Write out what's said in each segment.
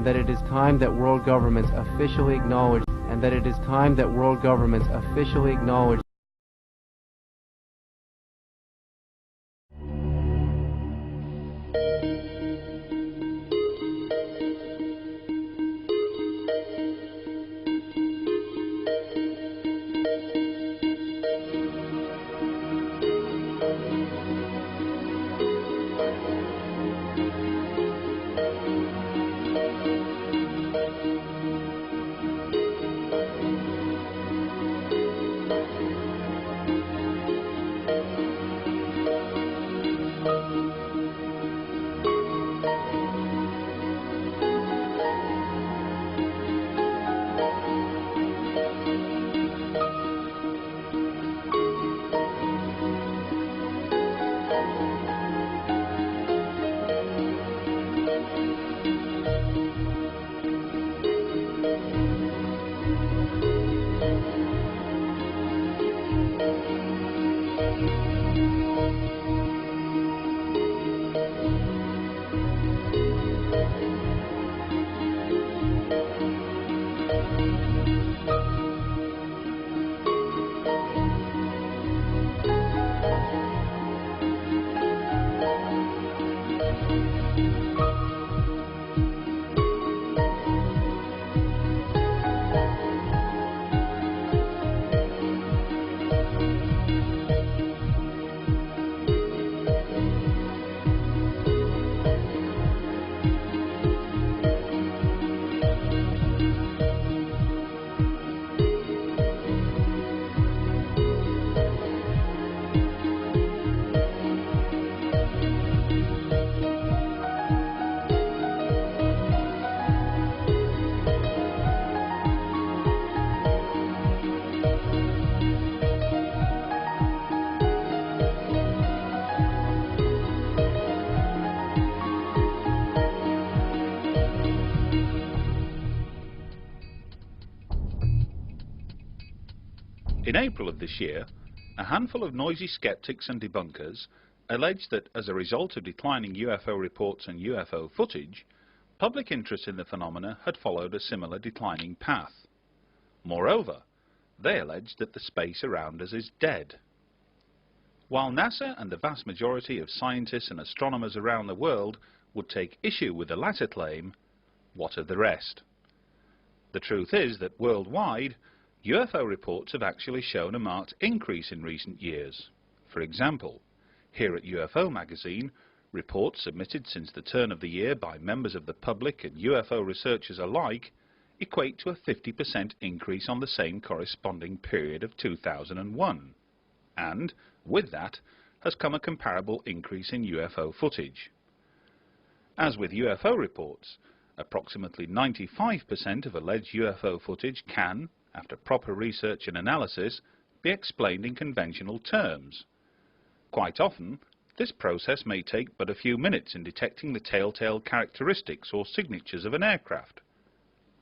and that it is time that world governments officially acknowledge, and that it is time that world governments officially acknowledge. In April of this year, a handful of noisy skeptics and debunkers alleged that as a result of declining UFO reports and UFO footage, public interest in the phenomena had followed a similar declining path. Moreover, they alleged that the space around us is dead. While NASA and the vast majority of scientists and astronomers around the world would take issue with the latter claim, what of the rest? The truth is that worldwide, UFO reports have actually shown a marked increase in recent years. For example, here at UFO Magazine, reports submitted since the turn of the year by members of the public and UFO researchers alike equate to a 50% increase on the same corresponding period of 2001. And, with that, has come a comparable increase in UFO footage. As with UFO reports, approximately 95% of alleged UFO footage can, after proper research and analysis, be explained in conventional terms. Quite often, this process may take but a few minutes in detecting the telltale characteristics or signatures of an aircraft,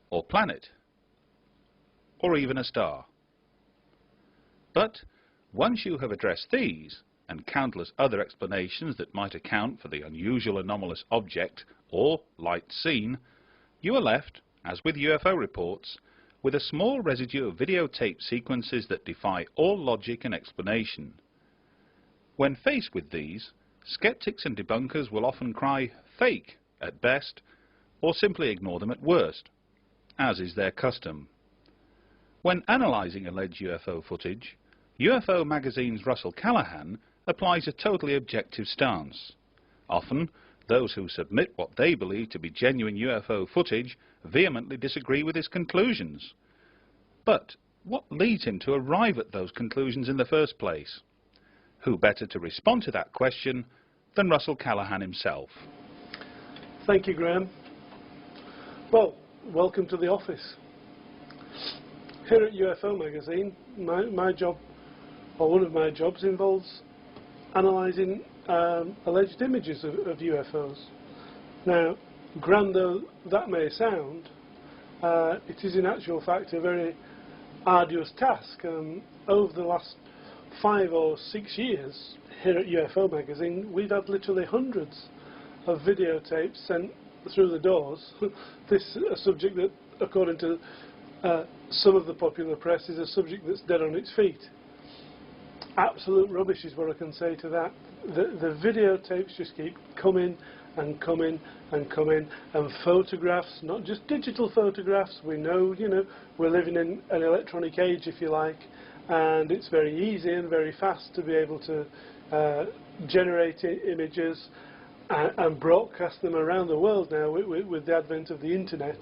or planet, or even a star. But once you have addressed these, and countless other explanations that might account for the unusual anomalous object or light seen, you are left, as with UFO reports, with a small residue of videotape sequences that defy all logic and explanation. When faced with these, skeptics and debunkers will often cry fake at best, or simply ignore them at worst, as is their custom. When analysing alleged UFO footage, UFO Magazine's Russell Callahan applies a totally objective stance. Often, those who submit what they believe to be genuine UFO footage vehemently disagree with his conclusions. But what leads him to arrive at those conclusions in the first place? Who better to respond to that question than Russell Callahan himself? Thank you, Graham. Well, welcome to the office. Here at UFO Magazine, my job, or one of my jobs, involves analysing alleged images of UFOs. Now, grand though that may sound, it is in actual fact a very arduous task. Over the last 5 or 6 years here at UFO Magazine, we've had literally hundreds of videotapes sent through the doors. This is a subject that, according to some of the popular press, is a subject that's dead on its feet. Absolute rubbish is what I can say to that. The videotapes just keep coming and coming and coming, and photographs, not just digital photographs. We know, we're living in an electronic age, if you like, and it's very easy and very fast to be able to generate images and broadcast them around the world now with the advent of the internet.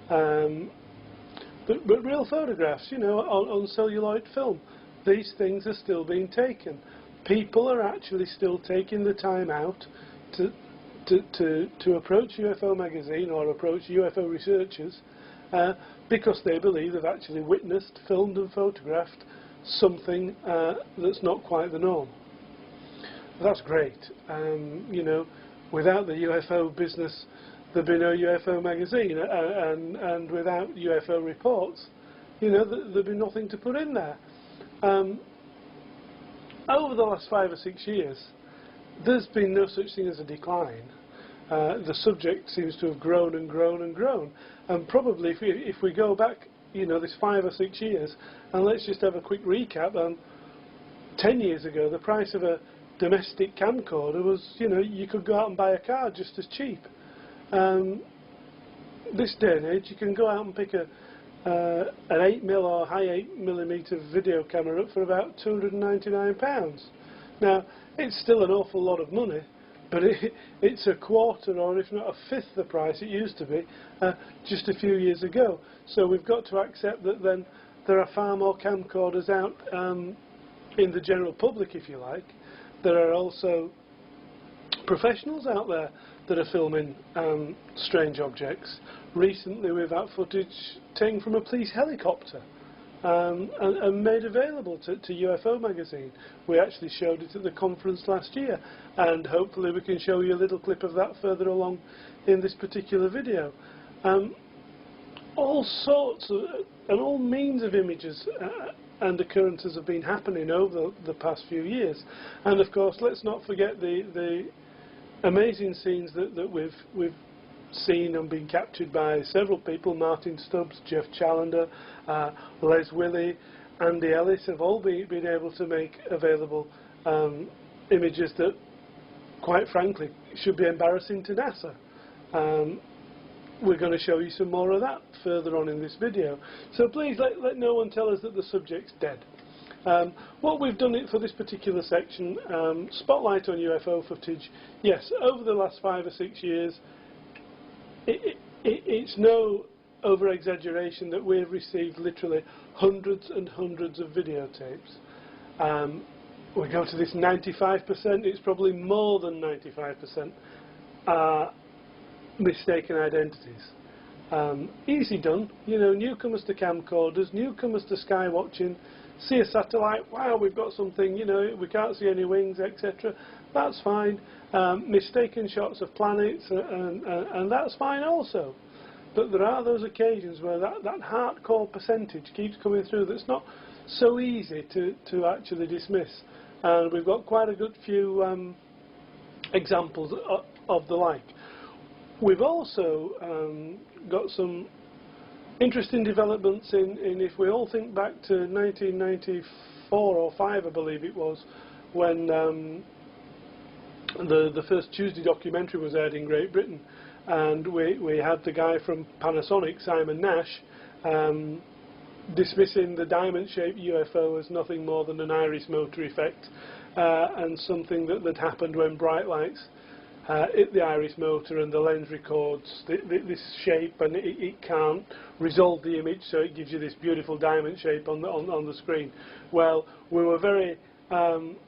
But real photographs, on celluloid film, these things are still being taken. People are actually still taking the time out to approach UFO magazine or approach UFO researchers because they believe they've actually witnessed, filmed and photographed something that's not quite the norm. That's great. Without the UFO business, there'd be no UFO magazine, and without UFO reports, there'd be nothing to put in there. Over the last 5 or 6 years, there's been no such thing as a decline. The subject seems to have grown and grown and grown. And probably if we go back, this 5 or 6 years, and let's just have a quick recap. 10 years ago, the price of a domestic camcorder was, you could go out and buy a car just as cheap. This day and age, you can go out and pick an 8mm or high 8mm video camera up for about £299. Now, it's still an awful lot of money, but it's a quarter or if not a fifth the price it used to be just a few years ago. So we've got to accept that then there are far more camcorders out in the general public, if you like. There are also professionals out there that are filming strange objects. Recently we've had footage taken from a police helicopter and made available to UFO magazine. We actually showed it at the conference last year, and hopefully we can show you a little clip of that further along in this particular video. All sorts of, and all means of images and occurrences have been happening over the past few years. And of course, let's not forget the amazing scenes that we've seen and been captured by several people. Martin Stubbs, Jeff Challender, Les Willey, Andy Ellis have all been able to make available images that, quite frankly, should be embarrassing to NASA. We're going to show you some more of that further on in this video. So please let no one tell us that the subject's dead. What we've done for this particular section, spotlight on UFO footage. Yes, over the last 5 or 6 years, it's no over-exaggeration that we've received literally hundreds and hundreds of videotapes. We go to this 95%, it's probably more than 95%. Mistaken identities. Easy done. Newcomers to camcorders, newcomers to sky watching, see a satellite, wow, we've got something, we can't see any wings, etc. That's fine. Mistaken shots of planets, and that's fine also. But there are those occasions where that hardcore percentage keeps coming through that's not so easy to actually dismiss. And we've got quite a good few examples of the like. We've also got some interesting developments in if we all think back to 1994 or 5, I believe it was, when the first Tuesday documentary was aired in Great Britain, and we had the guy from Panasonic, Simon Nash, dismissing the diamond-shaped UFO as nothing more than an iris motor effect, and something that happened when bright lights hit the iris motor and the lens records this shape, and it can't resolve the image, so it gives you this beautiful diamond shape on the screen. Well, we were very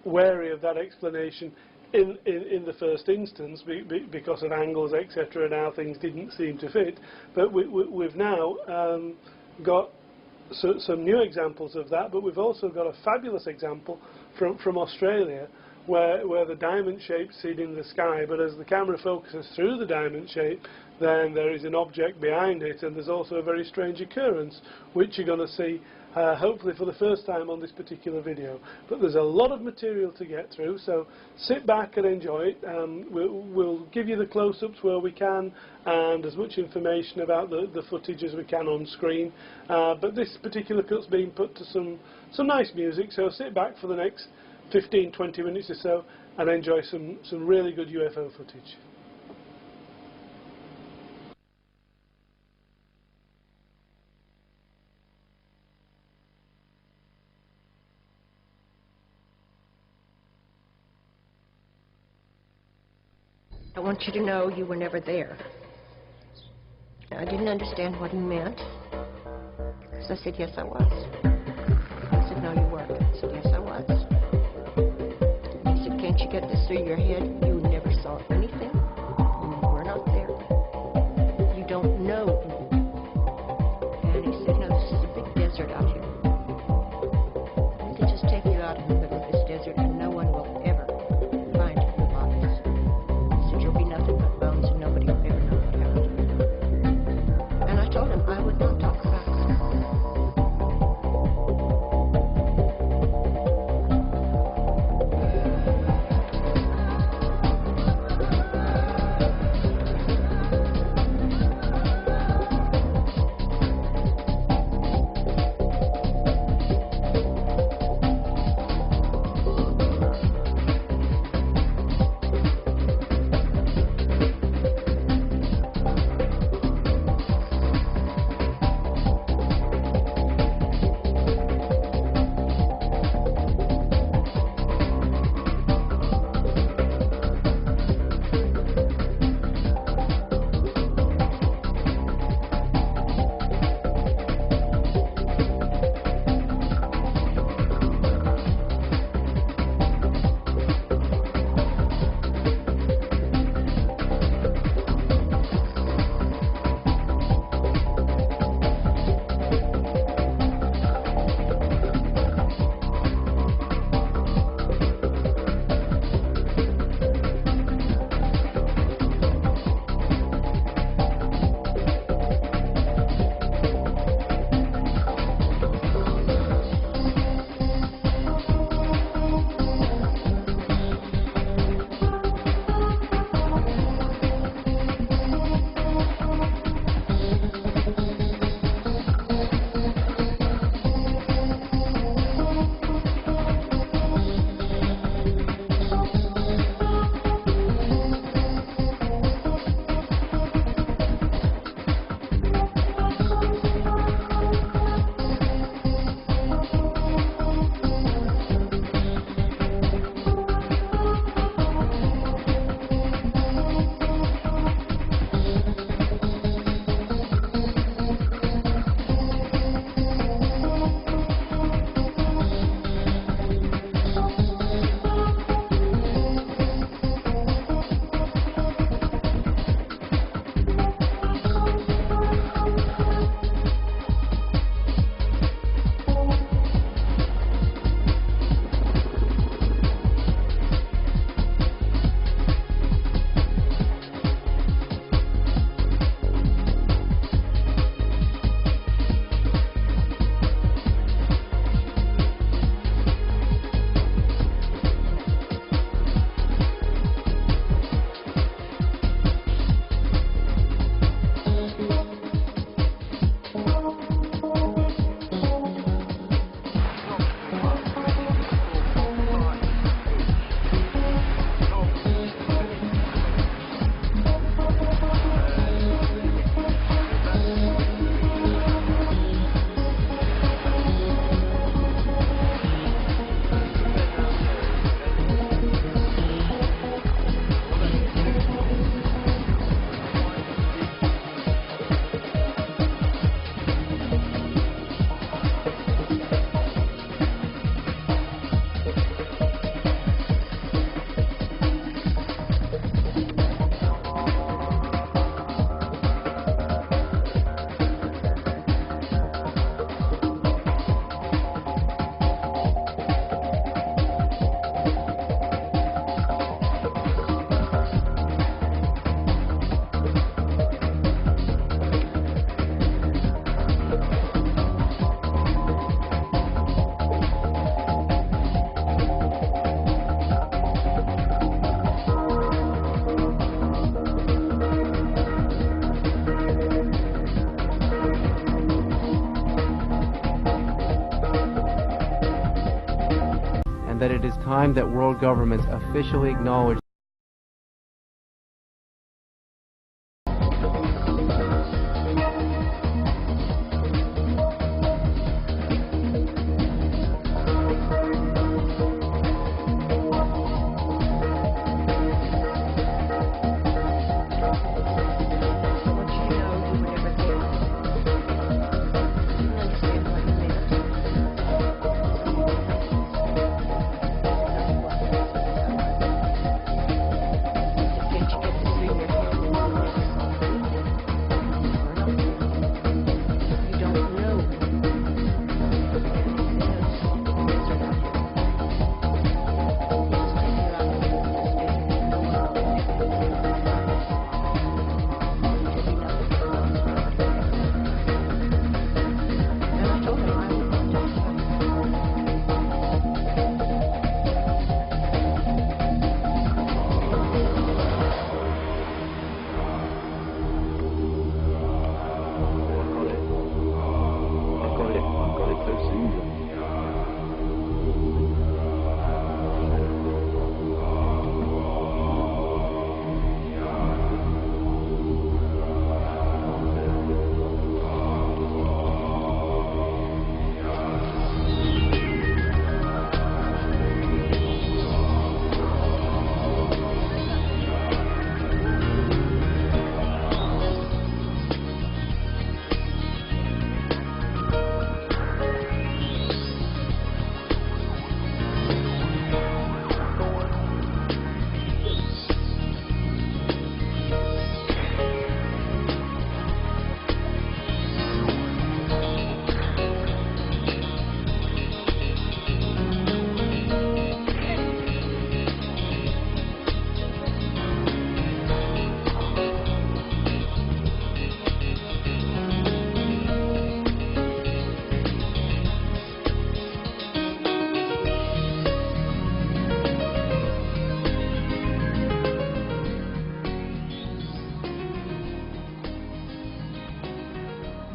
wary of that explanation in the first instance because of angles, etc., and how things didn't seem to fit. But we've now got some new examples of that, but we've also got a fabulous example from Australia, where the diamond shape's seen in the sky, but as the camera focuses through the diamond shape, then there is an object behind it, and there's also a very strange occurrence, which you're going to see hopefully for the first time on this particular video. But there's a lot of material to get through, so sit back and enjoy it. We'll give you the close-ups where we can, and as much information about the footage as we can on screen. But this particular cut's being put to some nice music, so sit back for the next 15-20 minutes or so and enjoy some really good UFO footage. I want you to know you were never there. I didn't understand what he meant. So I said, yes, I was. He said, no, you weren't. I said, yes, I was. He said, can't you get this through your head? You never saw anything. You were not there. You don't know anything. And he said, no, this is a big desert out here. We could just take you out in the middle of this desert and no one will ever find your bodies. He said, you'll be nothing but bones and nobody will ever know what happened to you. And I told him I would not talk about it. that it is time that world governments officially acknowledge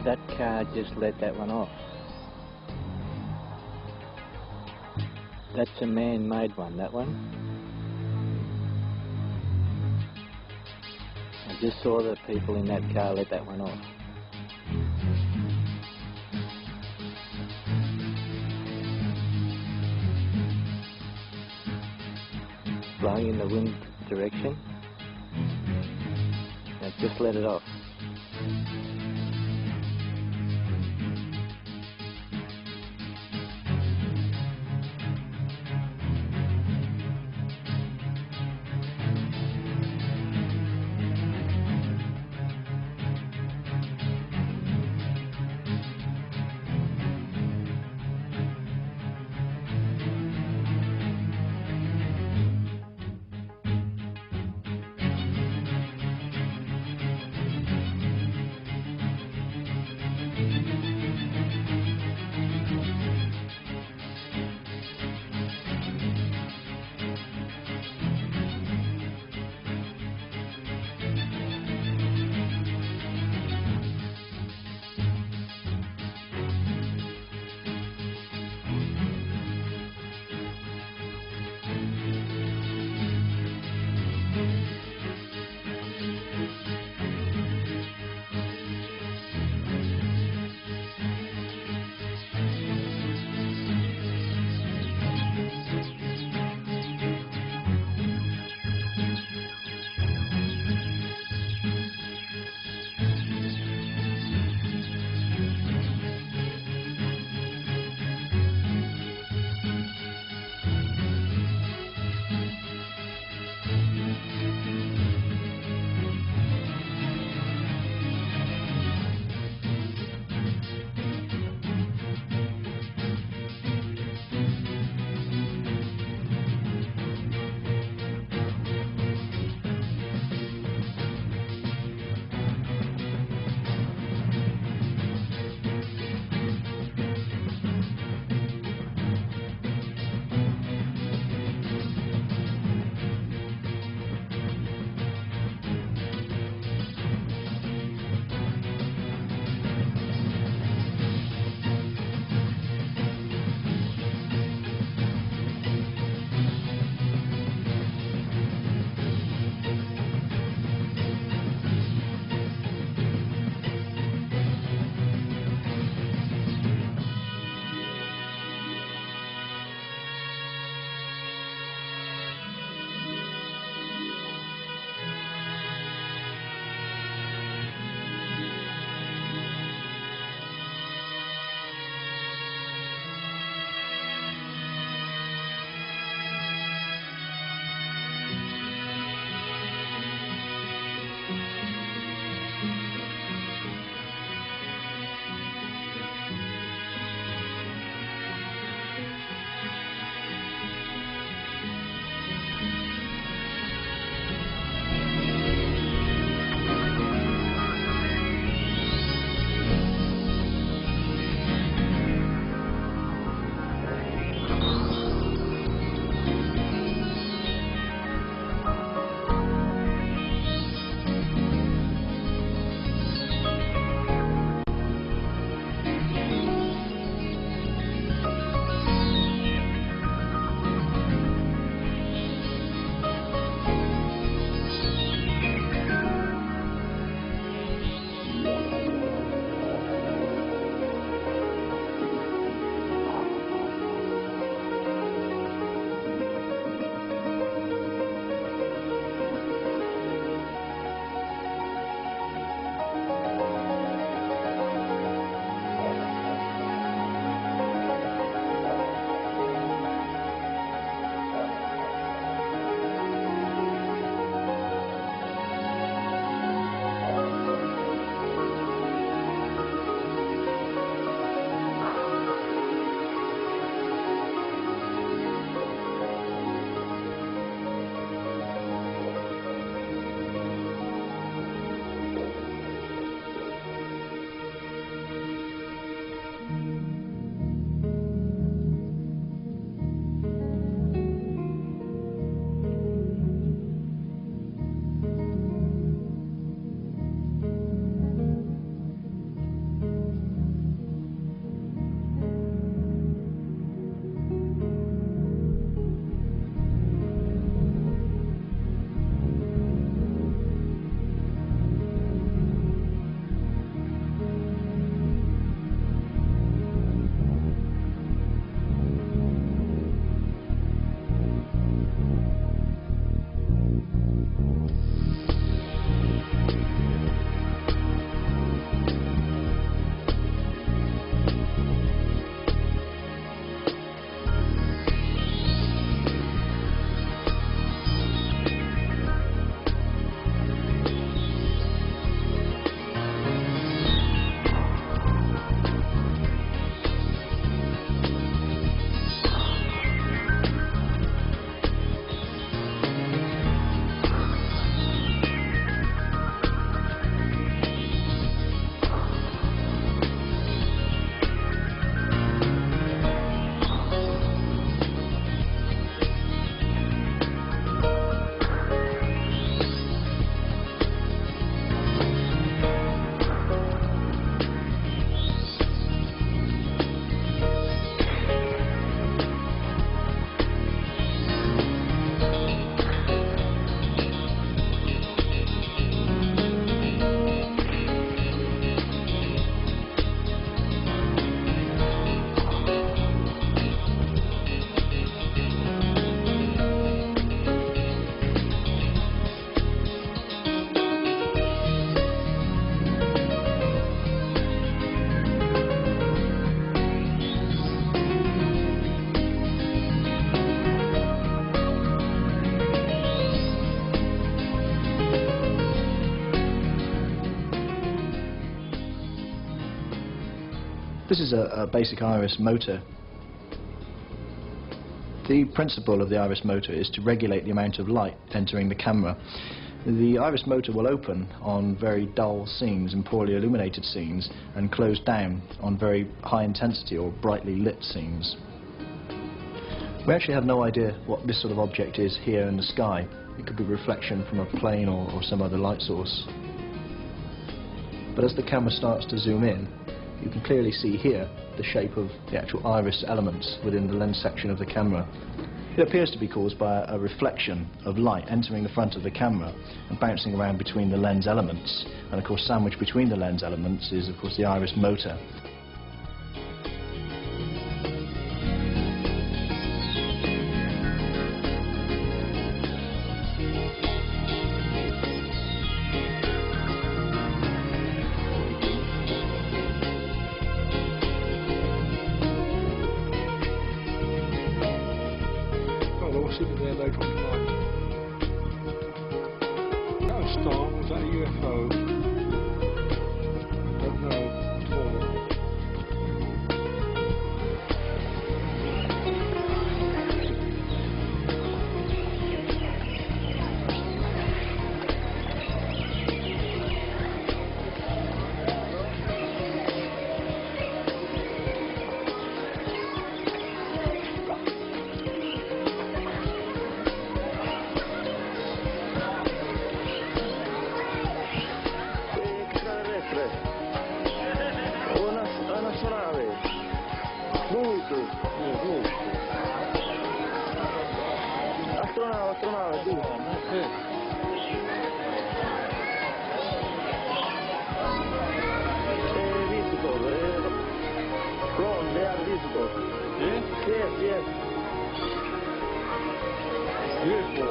that car just let that one off. That's a man-made one, that one. I just saw the people in that car let that one off. Blowing in the wind direction. And just let it off. This is a basic iris motor. The principle of the iris motor is to regulate the amount of light entering the camera. The iris motor will open on very dull scenes and poorly illuminated scenes and close down on very high intensity or brightly lit scenes. We actually have no idea what this sort of object is here in the sky. It could be a reflection from a plane or some other light source. But as the camera starts to zoom in, you can clearly see here the shape of the actual iris elements within the lens section of the camera. It appears to be caused by a reflection of light entering the front of the camera and bouncing around between the lens elements. And of course, sandwiched between the lens elements is of course the iris motor. Was that a UFO? Don't know at all. Astronave, tu. Visitor. Ron, they are visitors. Yes, yes. UFO.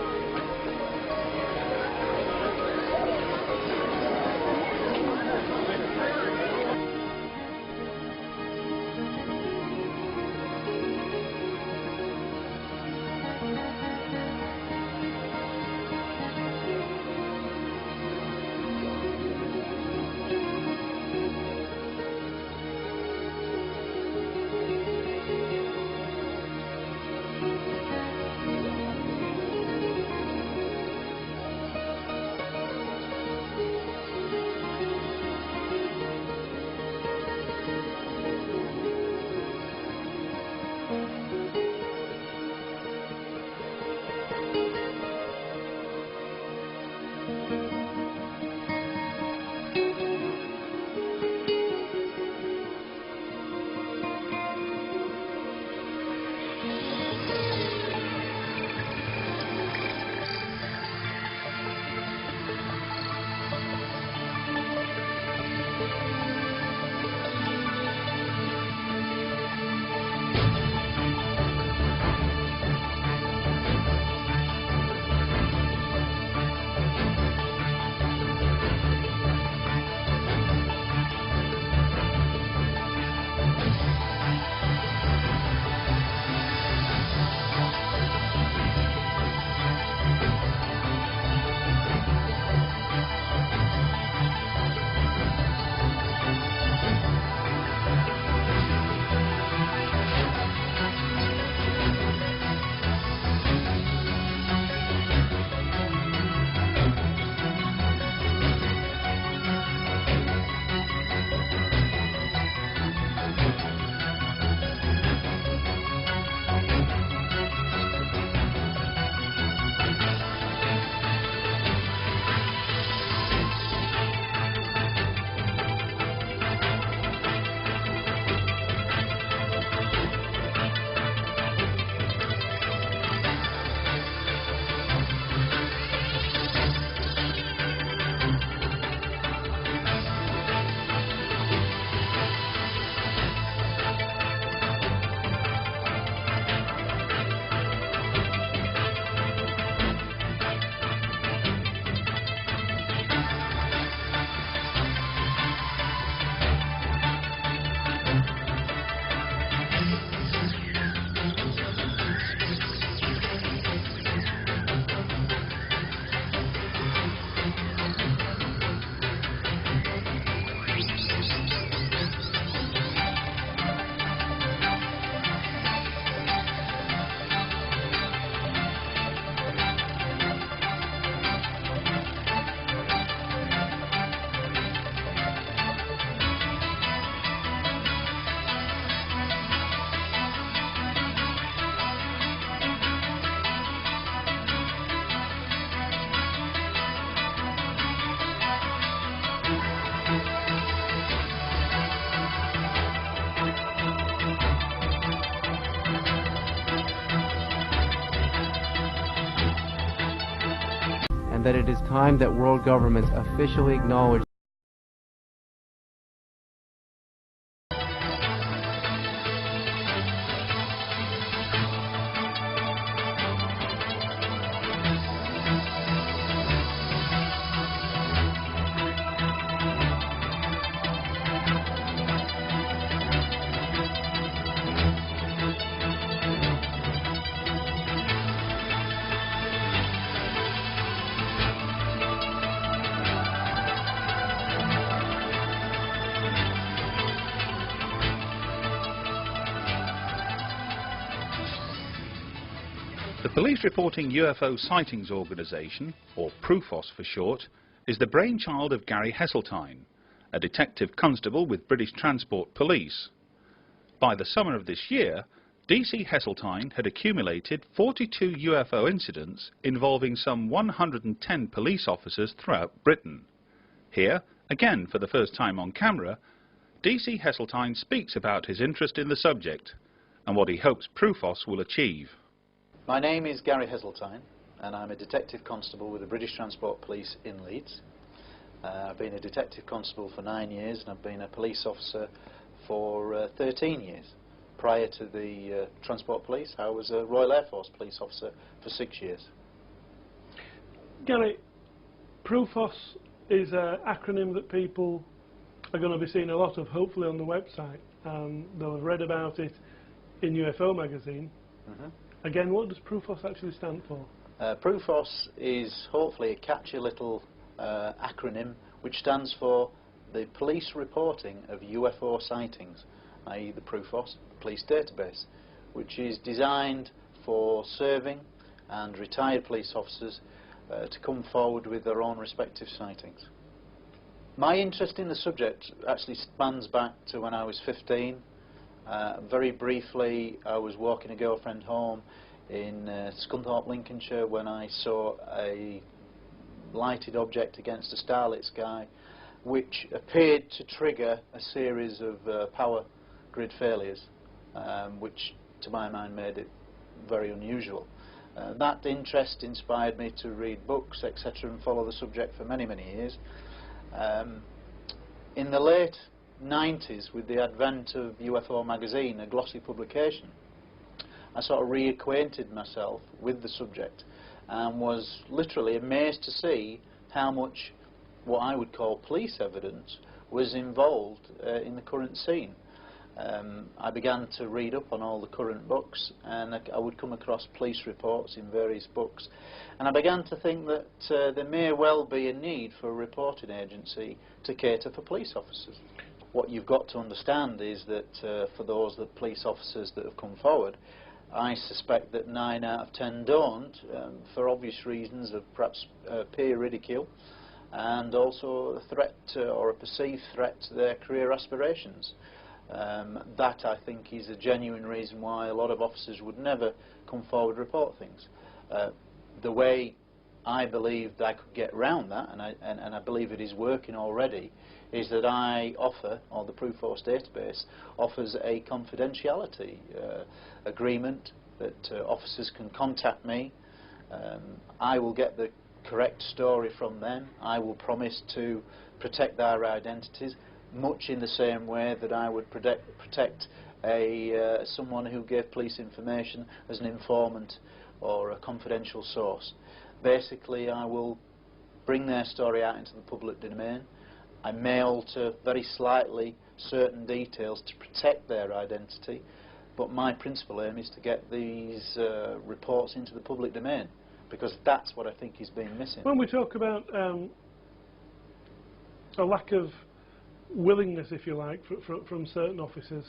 and that it is time that world governments officially acknowledge The Police Reporting UFO Sightings organisation, or PRUFOS for short, is the brainchild of Gary Heseltine, a detective constable with British Transport Police. By the summer of this year, DC Heseltine had accumulated 42 UFO incidents involving some 110 police officers throughout Britain. Here, again for the first time on camera, DC Heseltine speaks about his interest in the subject and what he hopes PRUFOS will achieve. My name is Gary Heseltine and I'm a detective constable with the British Transport Police in Leeds. I've been a detective constable for 9 years and I've been a police officer for 13 years. Prior to the Transport Police, I was a Royal Air Force police officer for 6 years. Gary, PRUFOS is an acronym that people are going to be seeing a lot of, hopefully on the website. They'll have read about it in UFO magazine. Again, what does PRUFOS actually stand for? PRUFOS is hopefully a catchy little acronym which stands for the Police Reporting of UFO Sightings, i.e. the PRUFOS Police Database, which is designed for serving and retired police officers to come forward with their own respective sightings. My interest in the subject actually spans back to when I was 15. Very briefly, I was walking a girlfriend home in Scunthorpe, Lincolnshire, when I saw a lighted object against a starlit sky which appeared to trigger a series of power grid failures, which to my mind made it very unusual. That interest inspired me to read books, etc., and follow the subject for many, many years. In the late 90s, with the advent of UFO magazine, a glossy publication, I sort of reacquainted myself with the subject and was literally amazed to see how much what I would call police evidence was involved in the current scene. I began to read up on all the current books, and I would come across police reports in various books, and I began to think that there may well be a need for a reporting agency to cater for police officers. What you've got to understand is that for those police officers that have come forward, I suspect that 9 out of 10 don't, for obvious reasons of perhaps peer ridicule, and also a threat or a perceived threat to their career aspirations. That, I think, is a genuine reason why a lot of officers would never come forward and report things. The way I believed I could get around that, and I believe it is working already, is that I offer, or the PRUFOS database offers a confidentiality agreement that officers can contact me. I will get the correct story from them. I will promise to protect their identities, much in the same way that I would protect someone who gave police information as an informant or a confidential source. Basically, I will bring their story out into the public domain. I may alter very slightly certain details to protect their identity, but my principal aim is to get these reports into the public domain, because that's what I think is being missing. When we talk about a lack of willingness, if you like, from certain officers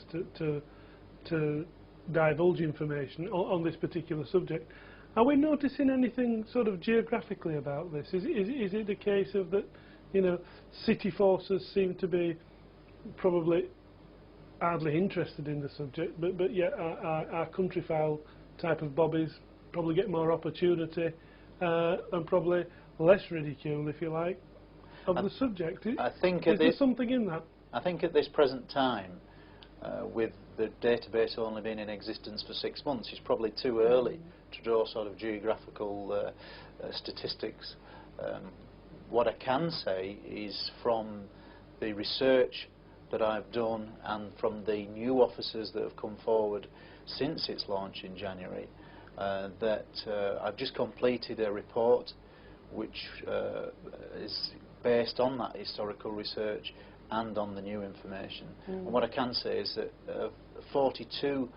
to divulge information on this particular subject, are we noticing anything sort of geographically about this? Is it a case of that, you know, city forces seem to be probably hardly interested in the subject, but yet our country file type of bobbies probably get more opportunity and probably less ridicule, if you like, of the subject. I think is there something in that? I think at this present time, with the database only being in existence for 6 months, it's probably too early to draw sort of geographical statistics. What I can say is from the research that I've done and from the new officers that have come forward since its launch in January, that I've just completed a report which is based on that historical research and on the new information. And what I can say is that 42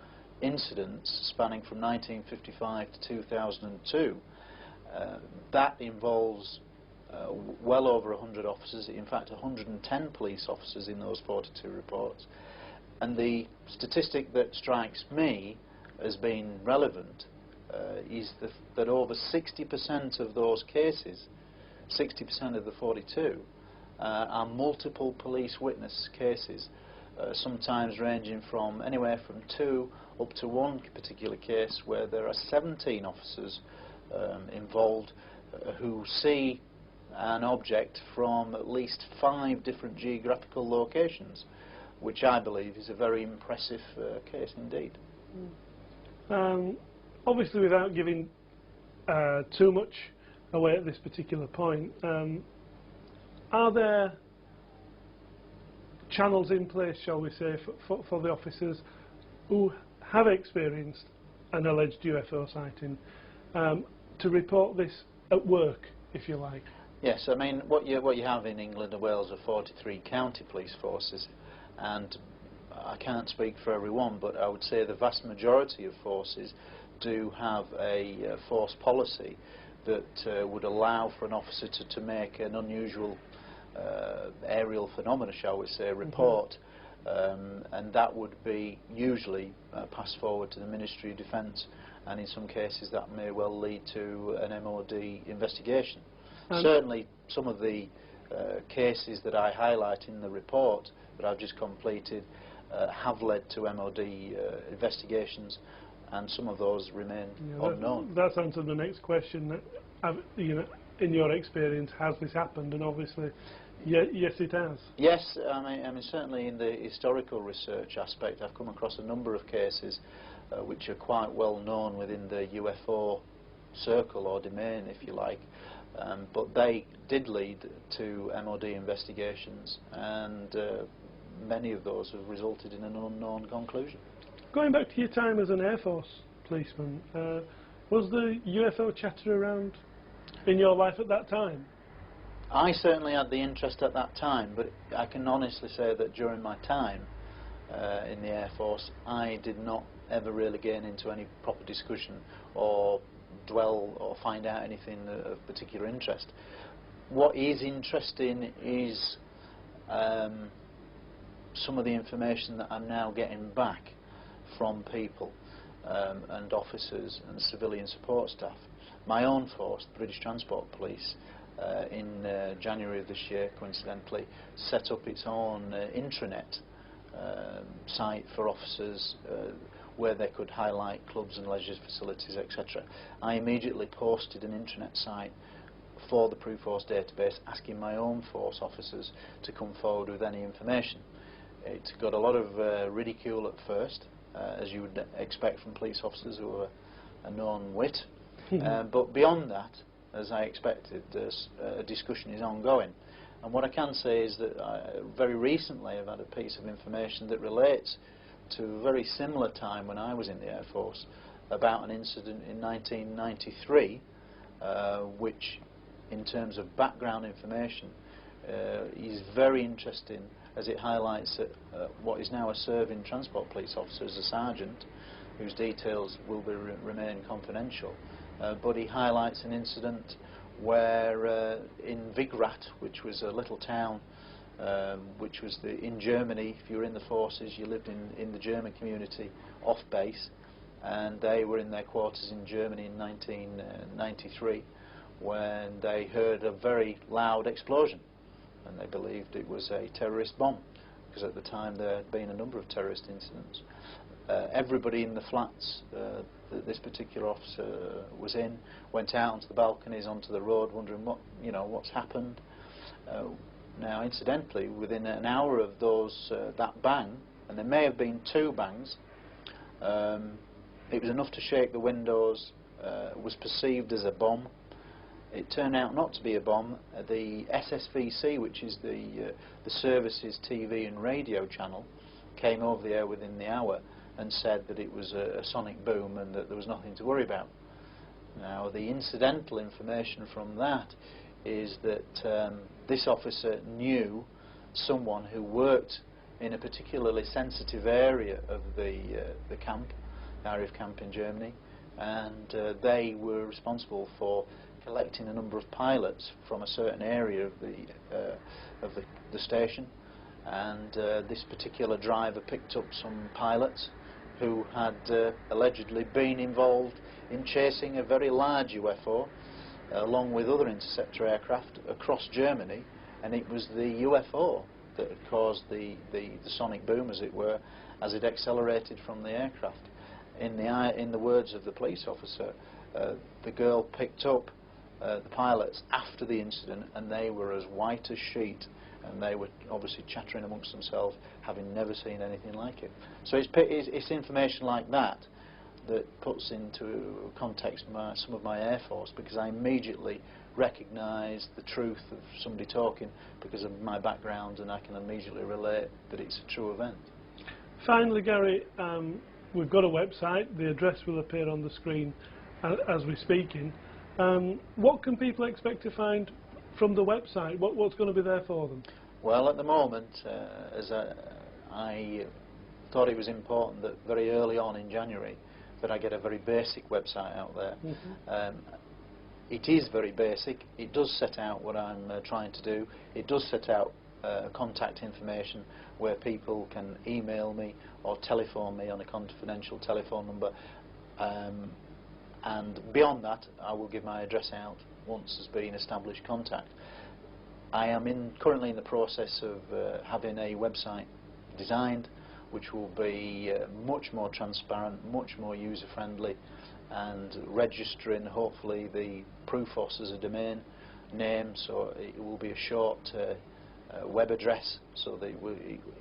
incidents spanning from 1955 to 2002, that involves well over 100 officers, in fact 110 police officers in those 42 reports. And the statistic that strikes me as being relevant is that over 60% of those cases, 60% of the 42, are multiple police witness cases, sometimes ranging from anywhere from 2 up to 1 particular case where there are 17 officers involved who see an object from at least 5 different geographical locations, which I believe is a very impressive case indeed. Obviously, without giving too much away at this particular point, are there channels in place, shall we say, for the officers who have experienced an alleged UFO sighting to report this at work, if you like? Yes, I mean, what you have in England and Wales are 43 county police forces, and I can't speak for everyone, but I would say the vast majority of forces do have a force policy that would allow for an officer to make an unusual aerial phenomena, shall we say, report, and that would be usually passed forward to the Ministry of Defence, and in some cases that may well lead to an MOD investigation. Certainly some of the cases that I highlight in the report that I've just completed have led to MOD investigations, and some of those remain unknown. That's answered the next question. You know, in your experience, has this happened? And obviously, yes, it has. Yes, I mean certainly in the historical research aspect, I've come across a number of cases which are quite well known within the UFO circle or domain, if you like, but they did lead to MOD investigations, and many of those have resulted in an unknown conclusion. Going back to your time as an Air Force policeman, was the UFO chatter around in your life at that time? I certainly had the interest at that time, but I can honestly say that during my time in the Air Force, I did not ever really gain into any proper discussion or dwell or find out anything of particular interest. What is interesting is some of the information that I'm now getting back from people and officers and civilian support staff. My own force, the British Transport Police, in January of this year, coincidentally, set up its own intranet site for officers where they could highlight clubs and leisure facilities, etc. I immediately posted an intranet site for the Proof Force database, asking my own force officers to come forward with any information. It got a lot of ridicule at first, as you would expect from police officers who are a known wit, but beyond that, as I expected, a discussion is ongoing. And what I can say is that very recently I've had a piece of information that relates to a very similar time when I was in the Air Force, about an incident in 1993, which in terms of background information is very interesting, as it highlights that what is now a serving transport police officer is a sergeant, whose details will remain confidential, but he highlights an incident where in Vigrat, which was a little town which was in Germany, if you were in the forces you lived in the German community off base, and they were in their quarters in Germany in 1993 when they heard a very loud explosion, and they believed it was a terrorist bomb, because at the time there had been a number of terrorist incidents. Everybody in the flats that this particular officer was in went out onto the balconies, onto the road, wondering what's happened. Now, incidentally, within an hour of that bang, and there may have been 2 bangs, it was enough to shake the windows. It was perceived as a bomb. It turned out not to be a bomb. The SSVC, which is the service's TV and radio channel, came over the air within the hour and said that it was a sonic boom and that there was nothing to worry about. Now, the incidental information from that is that this officer knew someone who worked in a particularly sensitive area of the camp, the RAF camp in Germany, and they were responsible for collecting a number of pilots from a certain area of the station, and this particular driver picked up some pilots who had allegedly been involved in chasing a very large UFO along with other interceptor aircraft across Germany, and it was the UFO that had caused the sonic boom, as it were, as it accelerated from the aircraft. In the words of the police officer, the girl picked up the pilots after the incident, and they were as white as sheet, and they were obviously chattering amongst themselves, having never seen anything like it. So it's information like that that puts into context some of my Air Force, because I immediately recognise the truth of somebody talking because of my background, and I can immediately relate that it's a true event. Finally, Gary, we've got a website. The address will appear on the screen as we're speaking. What can people expect to find from the website? What's going to be there for them? Well, at the moment, as I thought it was important that very early on in January that I get a very basic website out there. It is very basic. It does set out what I'm trying to do. It does set out contact information where people can email me or telephone me on a confidential telephone number. And beyond that, I will give my address out once there's been established contact. I am currently in the process of having a website designed which will be much more transparent, much more user-friendly, and registering hopefully the Prufos as a domain name, so it will be a short web address, so that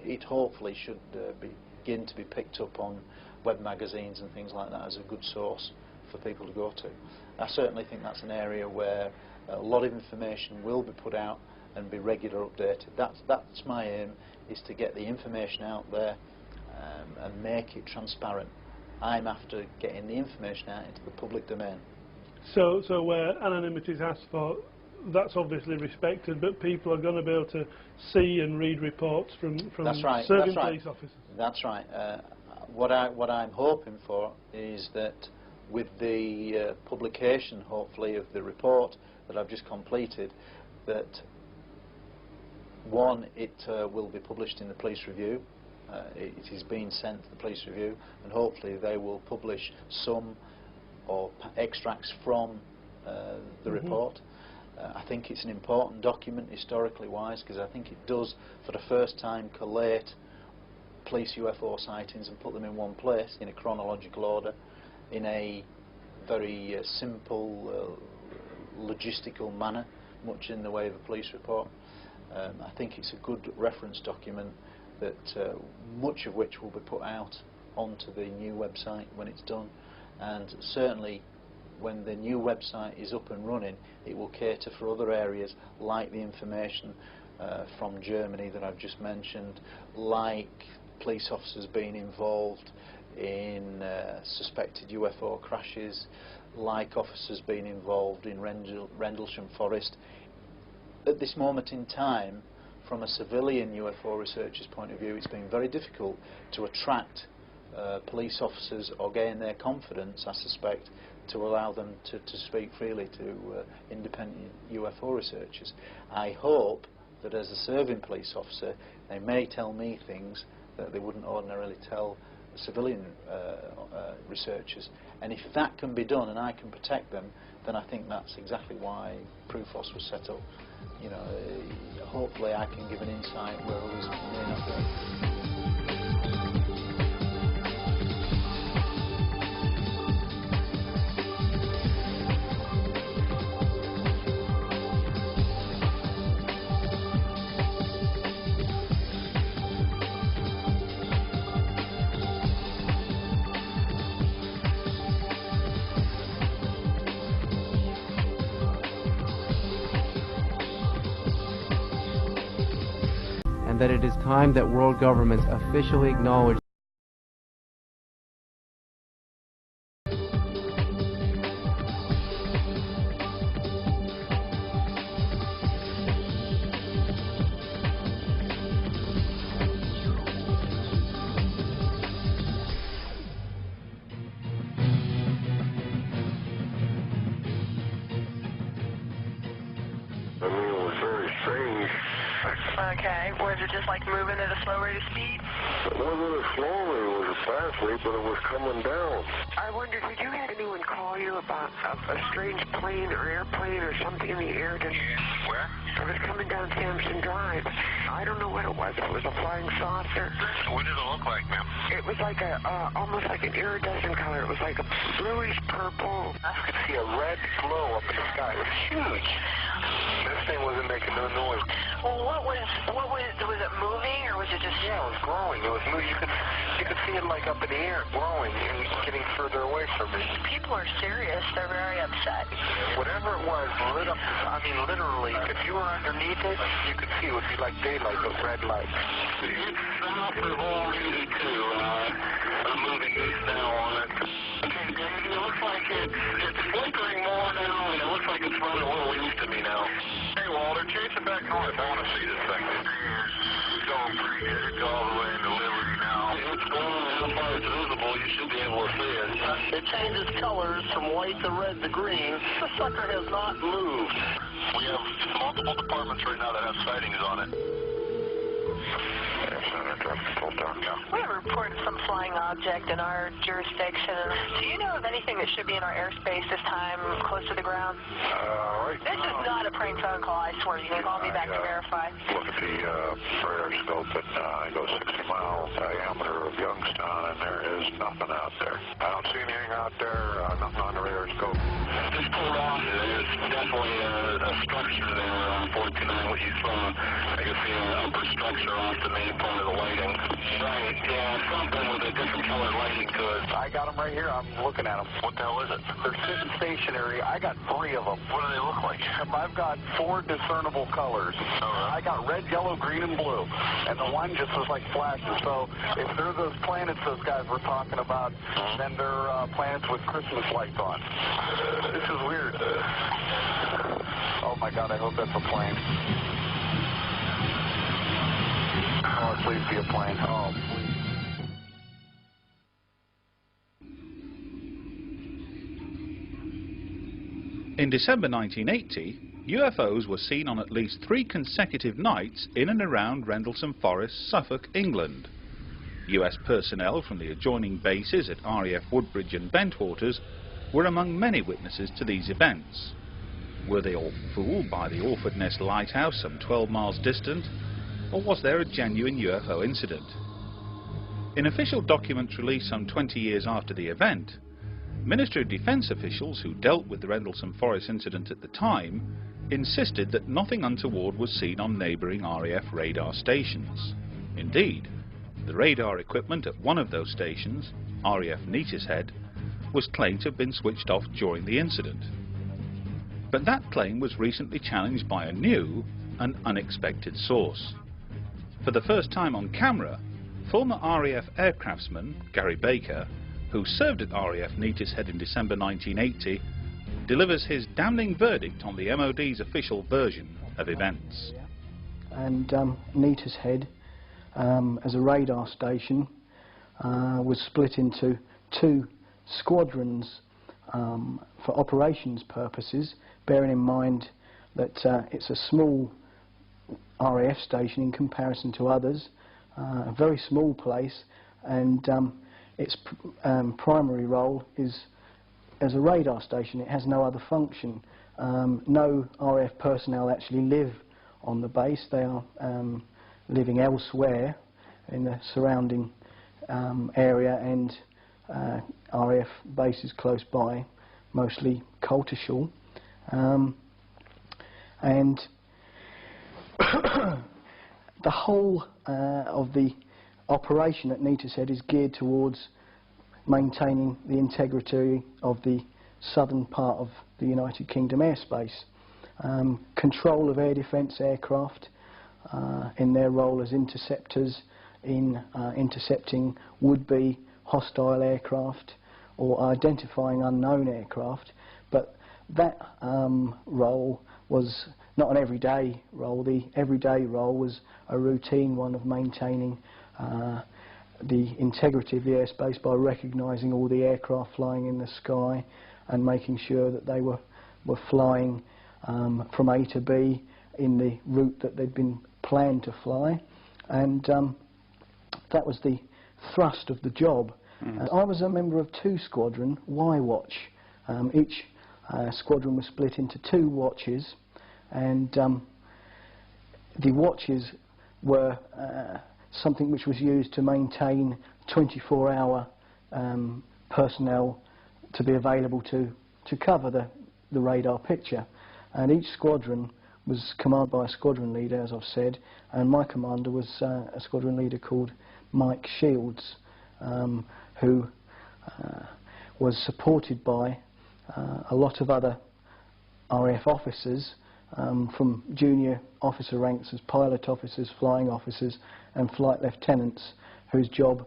it hopefully should begin to be picked up on web magazines and things like that as a good source for people to go to. I certainly think that's an area where a lot of information will be put out and be regular updated. That's my aim, is to get the information out there and make it transparent. I'm after getting the information out into the public domain. So where anonymity is asked for, that's obviously respected, but people are going to be able to see and read reports from serving police officers. That's right. What I'm hoping for is that with the publication, hopefully, of the report that I've just completed, that one, it will be published in the Police Review. It is being sent to the Police Review, and hopefully they will publish some or extracts from the report. I think it's an important document historically wise, because I think it does for the first time collate police UFO sightings and put them in one place in a chronological order, in a very simple logistical manner, much in the way of a police report. I think it's a good reference document that much of which will be put out onto the new website when it's done, and certainly when the new website is up and running, it will cater for other areas like the information from Germany that I've just mentioned, like police officers being involved in suspected UFO crashes, like officers being involved in Rendlesham Forest. At this moment in time, from a civilian UFO researcher's point of view, it's been very difficult to attract police officers or gain their confidence, I suspect, to allow them to speak freely to independent UFO researchers. I hope that as a serving police officer, they may tell me things that they wouldn't ordinarily tell civilian researchers, and if that can be done and I can protect them, then I think that's exactly why Prufos was set up. You know, hopefully I can give an insight where others may not be. and that it is time that world governments officially acknowledge Okay, was it just like moving at a slow rate of speed? It wasn't as slowly, it was fastly, but it was coming down. I wondered, did you have anyone call you about a strange plane or airplane or something in the air? Where? It was coming down Sampson Drive. I don't know what it was. It was a flying saucer. What did it look like, ma'am? It was like almost like an iridescent color. It was like a bluish purple. I could see a red glow up in the sky. It was huge. This thing wasn't making no noise. Well, was it moving or was it just? Yeah, it was growing. It was moving. You could see it like up in the air, growing and getting further away from me. People are serious. They're very upset. Whatever it was lit up. I mean, literally, if you were underneath it, you could see it would be like daylight, those red lights. It's south of already too. I'm moving east now on it. Okay, Dave, it looks like it's flickering more now, and it looks like it's running a little east of me now. Hey, Walter, chase it back north. I want to see this thing. It's going pretty good. It's all the way into Liberty now. It's going as far as visible. You should be able to see it. It changes colors from white to red to green. The sucker has not moved. We have multiple departments right now that have sightings on it. We have reported some flying object in our jurisdiction. Do you know of anything that should be in our airspace this time, close to the ground? Right. This is not a prank phone call, I swear. You can call me back to verify. Look at the radar scope, and I go 60-mile diameter of Youngstown, and there is nothing out there. I don't see anything out there, nothing on the radar scope. Just pulled off. There's definitely a structure there on 429, what you saw. I can see an upper structure off the main point of the lighting. Right, yeah, something with a different colored lighting to it. I got them right here. I'm looking at them. What the hell is it? They're sitting stationary. I got 3 of them. What do they look like? I've got 4 discernible colors. I got red, yellow, green, and blue. And the one just was like flashes. So if they're those planets those guys were talking about, then they're planets with Christmas lights on. This is weird. Oh my God, I hope that's a plane. Oh, please be a plane. Oh, please. In December 1980, UFOs were seen on at least 3 consecutive nights in and around Rendlesham Forest, Suffolk, England. US personnel from the adjoining bases at RAF Woodbridge and Bentwaters were among many witnesses to these events. Were they all fooled by the Orford Nest Lighthouse some 12 miles distant, or was there a genuine UFO incident? In official documents released some 20 years after the event, Ministry of Defence officials who dealt with the Rendlesham Forest incident at the time insisted that nothing untoward was seen on neighbouring RAF radar stations. Indeed, the radar equipment at one of those stations, RAF Neatishead, was claimed to have been switched off during the incident. But that claim was recently challenged by a new and unexpected source. For the first time on camera, former RAF aircraftsman Gary Baker, who served at RAF Neatishead in December 1980, delivers his damning verdict on the MOD's official version of events. And Neatishead, as a radar station, was split into 2 squadrons for operations purposes, bearing in mind that it's a small RAF station in comparison to others, a very small place, and its primary role is as a radar station. It has no other function. No RAF personnel actually live on the base. They are living elsewhere in the surrounding area, and RAF bases close by, mostly Coltishall. And the whole of the operation at Neatishead is geared towards maintaining the integrity of the southern part of the United Kingdom airspace. Control of air defence aircraft, in their role as interceptors in intercepting would-be hostile aircraft or identifying unknown aircraft, but that role was not an everyday role. The everyday role was a routine one of maintaining the integrity of the airspace by recognising all the aircraft flying in the sky and making sure that they were flying from A to B in the route that they'd been planned to fly, and that was the thrust of the job. I was a member of 2 squadron, Y Watch. Each squadron was split into 2 watches, and the watches were something which was used to maintain 24-hour personnel to be available to cover the radar picture. And each squadron was commanded by a squadron leader, as I've said, and my commander was a squadron leader called Mike Shields, who was supported by a lot of other RAF officers, from junior officer ranks as pilot officers, flying officers and flight lieutenants, whose job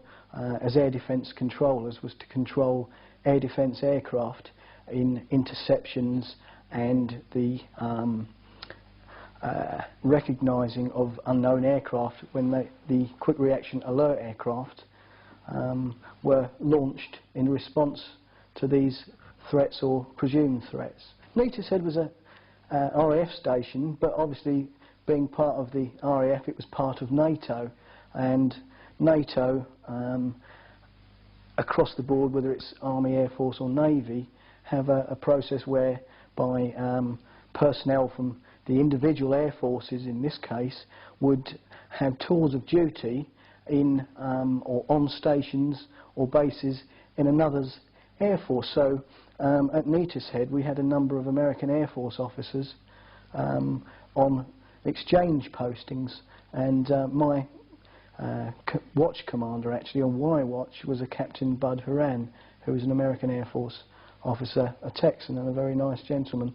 as air defence controllers was to control air defence aircraft in interceptions and the recognising of unknown aircraft when the quick reaction alert aircraft were launched in response to these threats or presumed threats. Neatishead was a RAF station, but obviously being part of the RAF it was part of NATO, and NATO across the board, whether it's Army, Air Force or Navy, have a process whereby personnel from the individual air forces in this case would have tours of duty in or on stations or bases in another's air force. So at Neatishead we had a number of American Air Force officers on exchange postings, and my watch commander actually on Y Watch was a Captain Bud Horan, who was an American Air Force officer, a Texan and a very nice gentleman.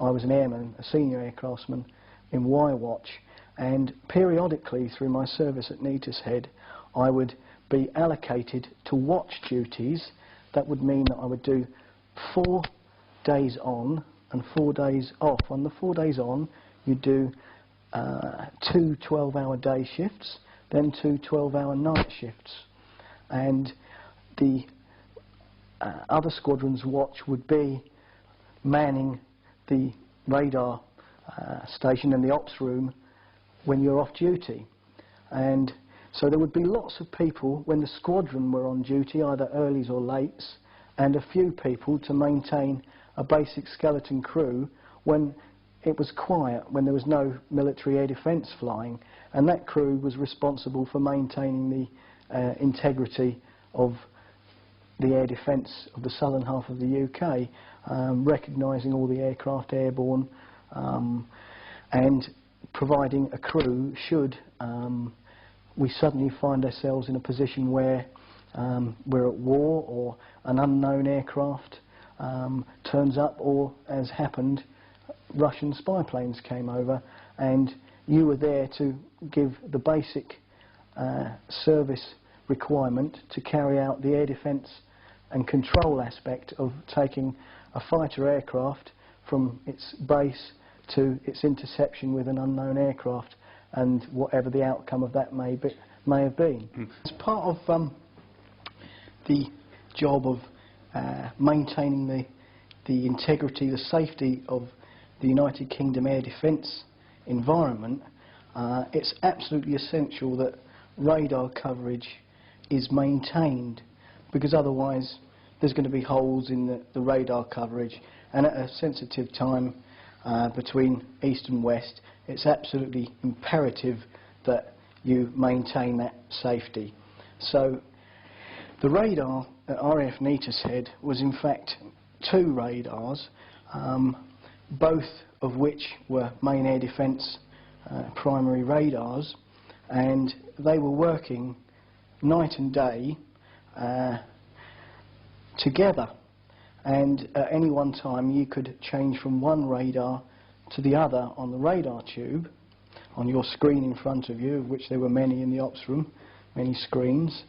I was an airman, a senior aircraftsman in Y Watch, and periodically through my service at Neatishead I would be allocated to watch duties. That would mean that I would do 4 days on and 4 days off. On the 4 days on you do 2 12-hour day shifts, then 2 12-hour night shifts, and the other squadron's watch would be manning the radar station and the ops room when you're off duty. And so there would be lots of people when the squadron were on duty, either earlies or lates, and a few people to maintain a basic skeleton crew when it was quiet, when there was no military air defence flying, and that crew was responsible for maintaining the integrity of the air defence of the southern half of the UK, recognising all the aircraft airborne, and providing a crew should we suddenly find ourselves in a position where we're at war or an unknown aircraft turns up, or, as happened, Russian spy planes came over, and you were there to give the basic service requirement to carry out the air defence and control aspect of taking a fighter aircraft from its base to its interception with an unknown aircraft, and whatever the outcome of that may have been. As part of the job of maintaining the integrity, the safety of the United Kingdom air defence environment, it's absolutely essential that radar coverage is maintained, because otherwise there's going to be holes in the radar coverage, and at a sensitive time between east and west it's absolutely imperative that you maintain that safety. So the radar at RAF Neatishead was in fact 2 radars, both of which were main air defence primary radars, and they were working night and day together, and at any one time you could change from one radar to the other on the radar tube. on your screen in front of you, of which there were many in the ops room, many screens,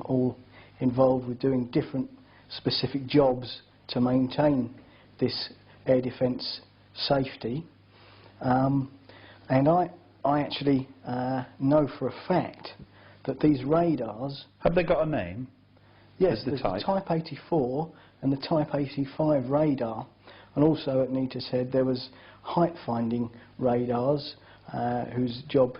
all involved with doing different specific jobs to maintain this air defence safety. And I actually know for a fact that these radars... Have they got a name? Yes, there's the Type 84 and the Type 85 radar. And also at Neater's Head there was height-finding radars whose job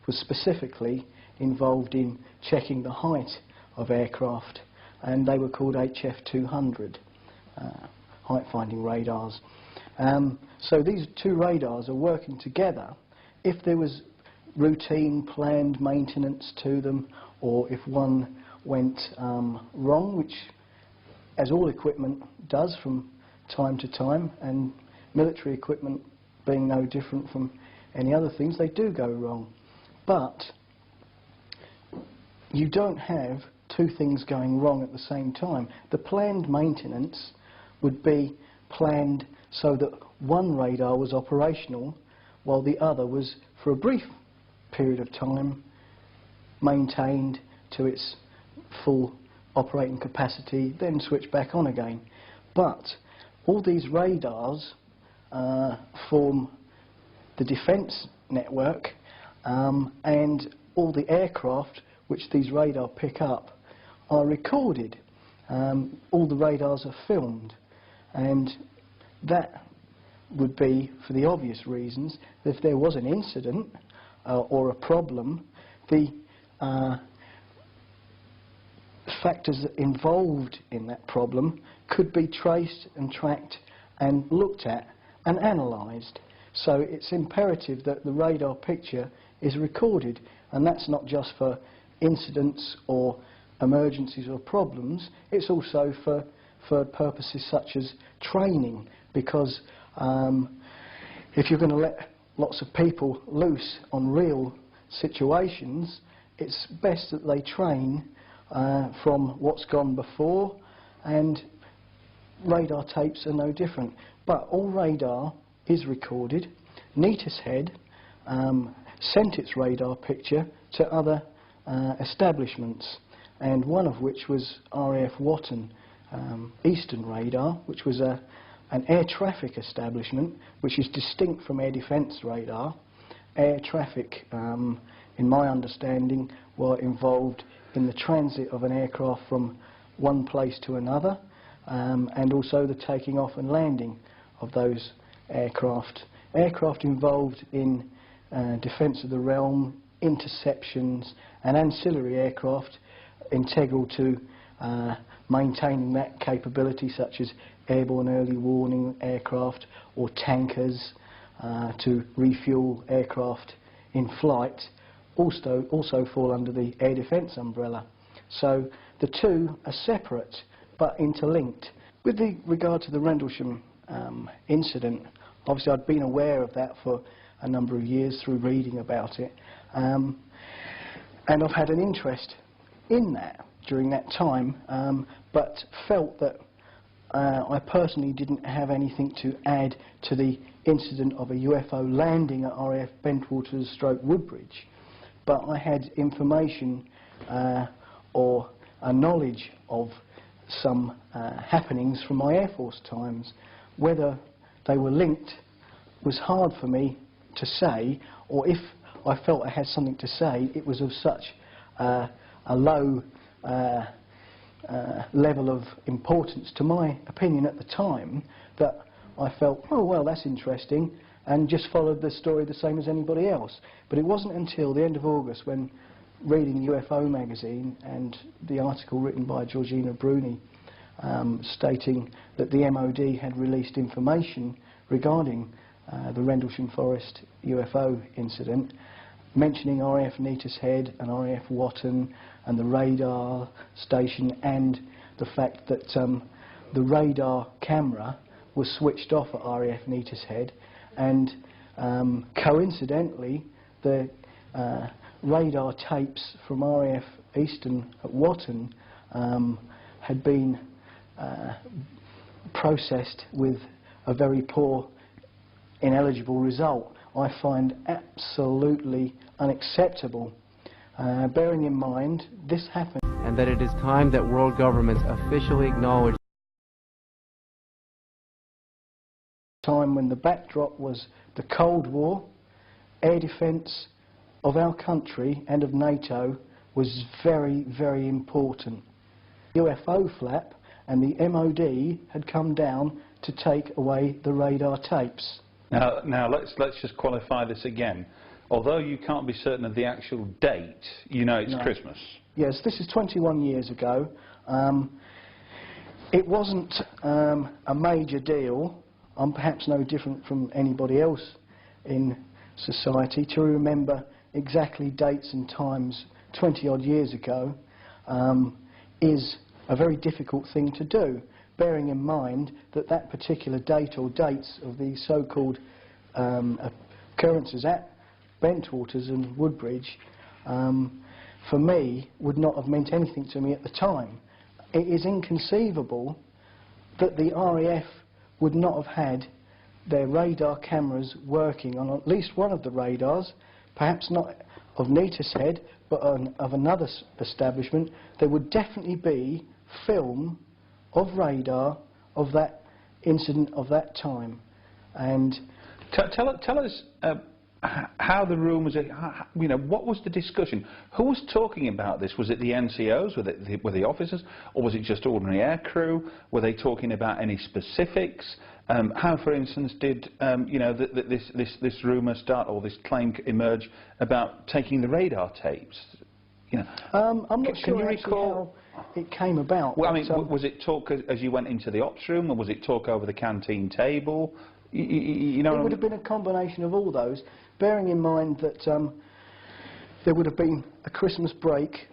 was specifically involved in checking the height of aircraft, and they were called HF200 height-finding radars. So these two radars are working together. If there was routine planned maintenance to them, or if one went wrong, which as all equipment does from time to time, and military equipment being no different from any other things, they do go wrong. But you don't have two things going wrong at the same time. The planned maintenance would be planned so that one radar was operational while the other was, for a brief period of time, maintained to its full operating capacity, then switched back on again. But all these radars form the defence network, and all the aircraft which these radar pick up are recorded. All the radars are filmed, and that would be for the obvious reasons that if there was an incident or a problem, the factors involved in that problem could be traced and tracked and looked at and analysed. So it's imperative that the radar picture is recorded, and that's not just for incidents or emergencies or problems, it's also for purposes such as training, because if you're going to let lots of people loose on real situations, it's best that they train from what's gone before, and radar tapes are no different. But all radar is recorded. Neater's Head sent its radar picture to other establishments, and one of which was RAF Watton Eastern Radar, which was an air traffic establishment, which is distinct from air defence radar. Air traffic, in my understanding, were involved in the transit of an aircraft from one place to another, and also the taking off and landing of those aircraft. Aircraft involved in defence of the realm, interceptions, and ancillary aircraft integral to maintaining that capability, such as airborne early warning aircraft or tankers to refuel aircraft in flight, also fall under the air defence umbrella. So the two are separate but interlinked. With regard to the Rendlesham incident, obviously I'd been aware of that for a number of years through reading about it, and I've had an interest in that during that time, but felt that I personally didn't have anything to add to the incident of a UFO landing at RAF Bentwaters/Woodbridge, but I had information or a knowledge of some happenings from my Air Force times. Whether they were linked was hard for me to say, or if I felt I had something to say, it was of such a low level of importance to my opinion at the time that I felt, oh well, that's interesting, and just followed the story the same as anybody else. But it wasn't until the end of August, when reading UFO magazine and the article written by Georgina Bruni stating that the MOD had released information regarding the Rendlesham Forest UFO incident, mentioning RAF Neater's Head and RAF Watton and the radar station, and the fact that the radar camera was switched off at RAF Neater's Head, and coincidentally the radar tapes from RAF Eastern at Watton had been processed with a very poor, ineligible result. I find absolutely unacceptable. Bearing in mind this happened, and that it is time that world governments officially acknowledge time when the backdrop was the Cold War, air defence of our country and of NATO was very, very important. UFO flap and the MOD had come down to take away the radar tapes. Now let's just qualify this again. Although you can't be certain of the actual date, you know it's Christmas. Yes, this is 21 years ago. It wasn't a major deal. I'm perhaps no different from anybody else in society to remember exactly dates and times 20 odd years ago is a very difficult thing to do, bearing in mind that that particular date or dates of the so-called occurrences at Bentwaters and Woodbridge for me would not have meant anything to me at the time. It is inconceivable that the RAF would not have had their radar cameras working on at least one of the radars, perhaps not of Neatis Head, but of another establishment. There would definitely be film of radar of that incident of that time. And tell us how the rumours, you know, what was the discussion? Who was talking about this? Was it the NCOs? Were the officers? Or was it just ordinary aircrew? Were they talking about any specifics? How, for instance, did you know this rumour start, or this claim emerge about taking the radar tapes? You know, I'm not sure how it came about. Well, I mean, was it talk as you went into the ops room, or was it talk over the canteen table? You know, it would have been a combination of all those, bearing in mind that there would have been a Christmas break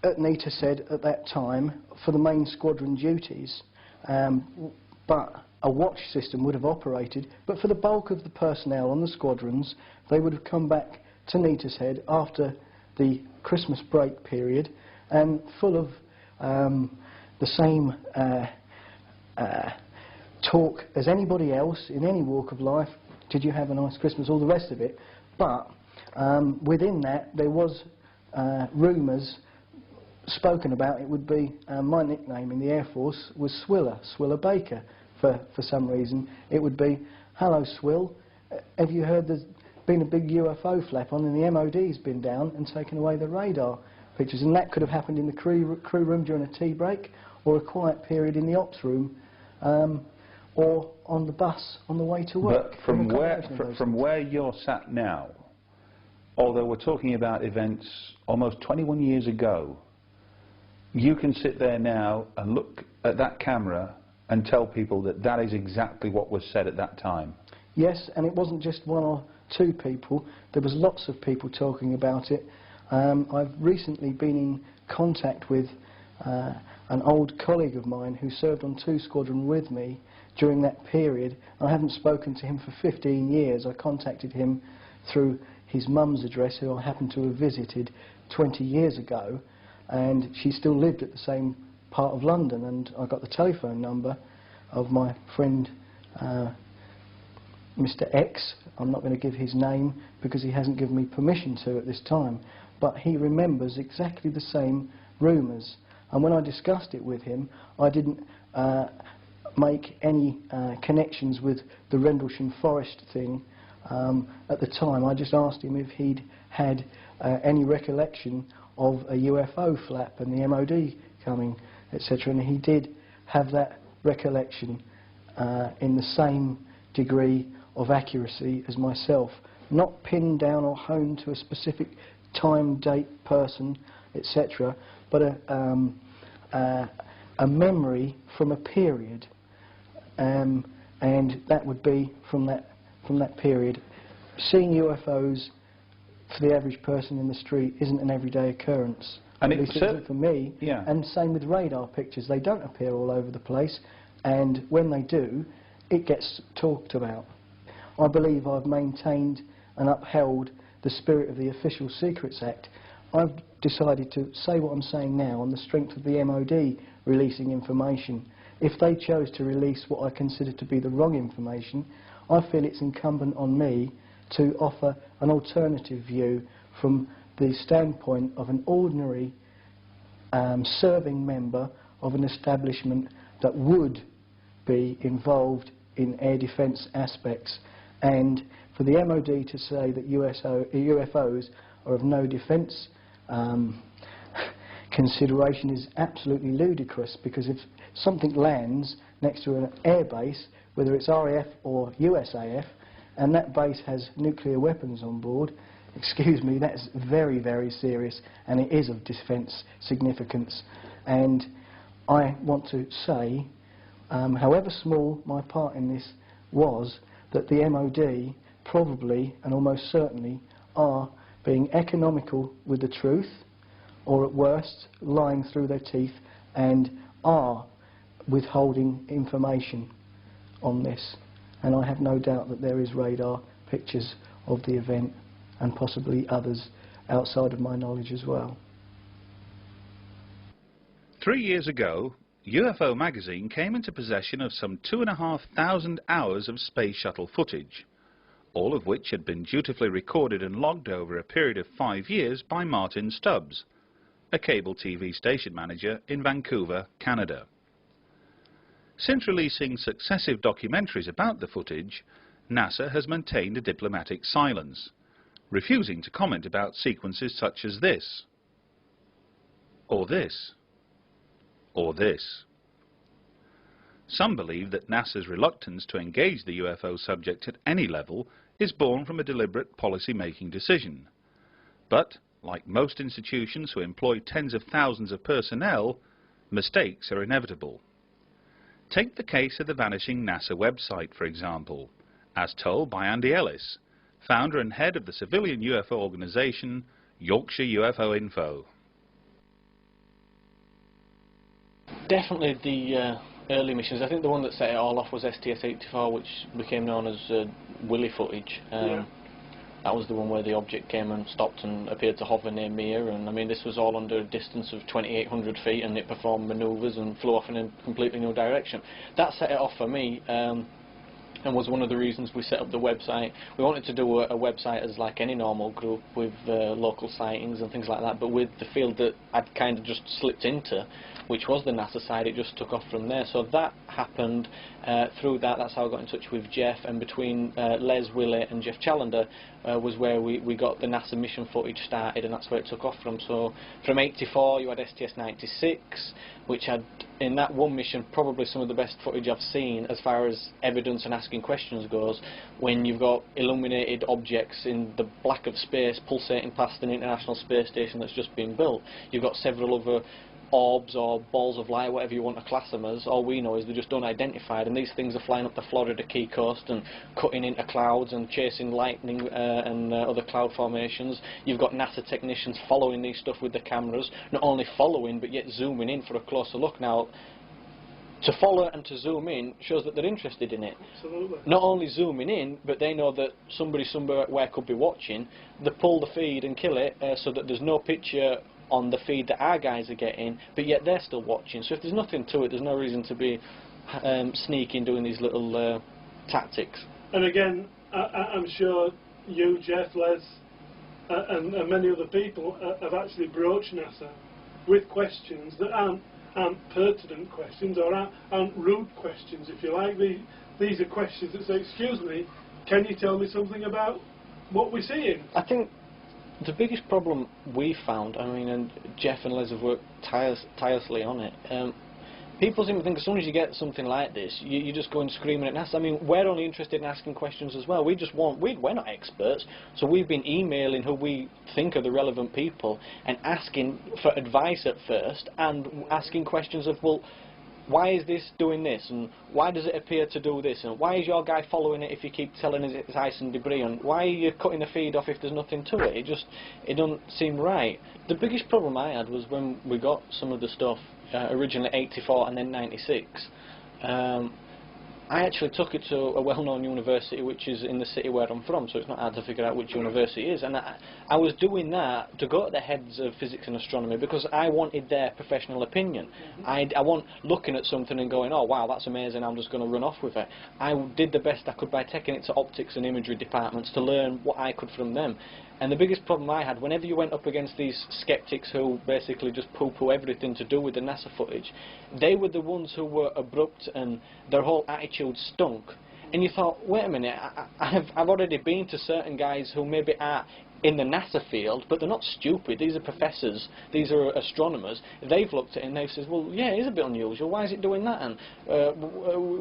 at Neatis Head at that time for the main squadron duties, but a watch system would have operated. But for the bulk of the personnel on the squadrons, they would have come back to Neatis Head after the Christmas break period and full of the same talk as anybody else in any walk of life. Did you have a nice Christmas? All the rest of it. But within that, there was rumours spoken about. It would be my nickname in the Air Force was Swiller Baker. For some reason, it would be, "Hello, Swill. Have you heard there's been a big UFO flap on, and the MOD's been down and taken away the radar pictures?" And that could have happened in the crew room during a tea break, or a quiet period in the ops room, or on the bus on the way to work. But from where you're sat now, although we're talking about events almost 21 years ago, you can sit there now and look at that camera and tell people that that is exactly what was said at that time. Yes, and it wasn't just one or two people. There was lots of people talking about it. I've recently been in contact with an old colleague of mine who served on 2 Squadron with me during that period. I haven't spoken to him for 15 years. I contacted him through his mum's address, who I happened to have visited 20 years ago, and she still lived at the same part of London, and I got the telephone number of my friend Mr. X. I'm not going to give his name because he hasn't given me permission to at this time, but he remembers exactly the same rumours. And when I discussed it with him, I didn't make any connections with the Rendlesham Forest thing at the time. I just asked him if he'd had any recollection of a UFO flap and the MOD coming, etc. And he did have that recollection in the same degree of accuracy as myself. Not pinned down or honed to a specific time, date, person, etc., but a memory from a period, and that would be from that period. Seeing UFOs for the average person in the street isn't an everyday occurrence. And at least it isn't for me. Yeah. And same with radar pictures. They don't appear all over the place, and when they do, it gets talked about. I believe I've maintained and upheld the spirit of the Official Secrets Act. I've decided to say what I'm saying now on the strength of the MOD releasing information. If they chose to release what I consider to be the wrong information, I feel it's incumbent on me to offer an alternative view from the standpoint of an ordinary serving member of an establishment that would be involved in air defence aspects. And for the MOD to say that UFOs are of no defence consideration is absolutely ludicrous, because if something lands next to an air base, whether it's RAF or USAF, and that base has nuclear weapons on board, excuse me, that's very, very serious, and it is of defence significance. And I want to say, however small my part in this was, that the MOD probably and almost certainly are being economical with the truth, or at worst lying through their teeth, and are withholding information on this. And I have no doubt that there is radar pictures of the event, and possibly others outside of my knowledge as well. 3 years ago, UFO magazine came into possession of some 2,500 hours of space shuttle footage, all of which had been dutifully recorded and logged over a period of 5 years by Martin Stubbs, a cable TV station manager in Vancouver, Canada. Since releasing successive documentaries about the footage, NASA has maintained a diplomatic silence, refusing to comment about sequences such as this, or this, or this. Some believe that NASA's reluctance to engage the UFO subject at any level is born from a deliberate policy-making decision. But, like most institutions who employ tens of thousands of personnel, mistakes are inevitable. Take the case of the vanishing NASA website, for example, as told by Andy Ellis, founder and head of the civilian UFO organisation Yorkshire UFO Info. Definitely the early missions. I think the one that set it all off was STS-84, which became known as Willy footage. That was the one where the object came and stopped and appeared to hover near me, and I mean this was all under a distance of 2,800 feet, and it performed manoeuvres and flew off in a completely new direction. That set it off for me, and was one of the reasons we set up the website. We wanted to do a website as like any normal group, with local sightings and things like that, but with the field that I'd kind of just slipped into, which was the NASA side, it just took off from there. So that happened. Through that's how I got in touch with Jeff, and between Les Willett and Jeff Challender was where we got the NASA mission footage started, and that's where it took off from. So from 84 you had STS-96, which had, in that one mission, probably some of the best footage I've seen as far as evidence and asking questions goes, when you've got illuminated objects in the black of space pulsating past an international space station that's just been built. You've got several other orbs or balls of light, whatever you want to class them as. All we know is they're just unidentified, and these things are flying up the Florida Key coast and cutting into clouds and chasing lightning and other cloud formations. You've got NASA technicians following these stuff with the cameras, not only following but yet zooming in for a closer look. Now, to follow and to zoom in shows that they're interested in it. Absolutely. Not only zooming in, but they know that somebody somewhere could be watching. They pull the feed and kill it so that there's no picture on the feed that our guys are getting, but yet they're still watching. So if there's nothing to it, there's no reason to be sneaking, doing these little tactics. And again, I'm sure you, Jeff, Les, and many other people have actually broached NASA with questions that aren't pertinent questions, or aren't rude questions, if you like. These are questions that say, excuse me, can you tell me something about what we're seeing? I think the biggest problem we found, I mean, and Jeff and Les have worked tirelessly on it, people seem to think as soon as you get something like this, you just go and screaming at NASA. I mean, we're only interested in asking questions as well. We just want, we're not experts, so we've been emailing who we think are the relevant people and asking for advice at first, and asking questions of, well, why is this doing this, and why does it appear to do this, and why is your guy following it if you keep telling us it's ice and debris, and why are you cutting the feed off if there's nothing to it? It doesn't seem right. The biggest problem I had was when we got some of the stuff, originally 84 and then 96, I actually took it to a well-known university which is in the city where I'm from, so it's not hard to figure out which university it is. And I was doing that to go to the heads of physics and astronomy because I wanted their professional opinion. I want looking at something and going, oh wow, that's amazing, I'm just going to run off with it. I did the best I could by taking it to optics and imagery departments to learn what I could from them. And the biggest problem I had, whenever you went up against these skeptics who basically just poo-poo everything to do with the NASA footage, they were the ones who were abrupt and their whole attitude stunk. And you thought, wait a minute, I've already been to certain guys who maybe are in the NASA field, but they're not stupid. These are professors, these are astronomers. They've looked at it and they've said, well, yeah, it is a bit unusual. Why is it doing that? And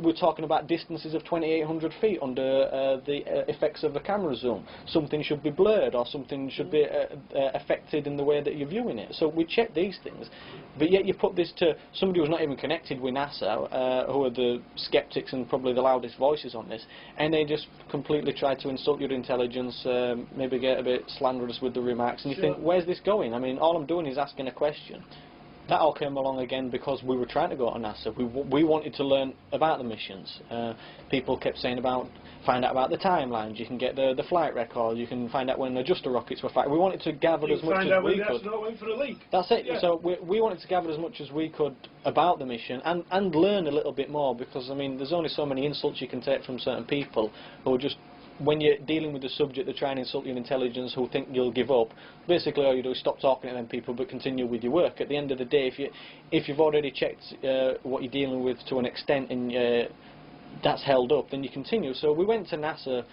we're talking about distances of 2,800 feet under the effects of a camera zoom. Something should be blurred or something should be affected in the way that you're viewing it. So we check these things, but yet you put this to somebody who's not even connected with NASA, who are the skeptics and probably the loudest voices on this, and they just completely try to insult your intelligence, maybe get a bit slanderous with the remarks, and you think, where's this going? I mean, all I'm doing is asking a question. That all came along again because we were trying to go to NASA. We wanted to learn about the missions. People kept saying find out about the timelines. You can get the flight record. You can find out when adjuster rockets were fired. We wanted to gather as much as we could. Find out when the astronaut went for a leak. That's it. Yeah. So we wanted to gather as much as we could about the mission and learn a little bit more, because I mean, there's only so many insults you can take from certain people who are just, when you're dealing with the subject, they're trying to insult your intelligence, who think you'll give up. Basically, all you do is stop talking to them people, but continue with your work. At the end of the day, if you've already checked what you're dealing with to an extent and that's held up, then you continue. So we went to NASA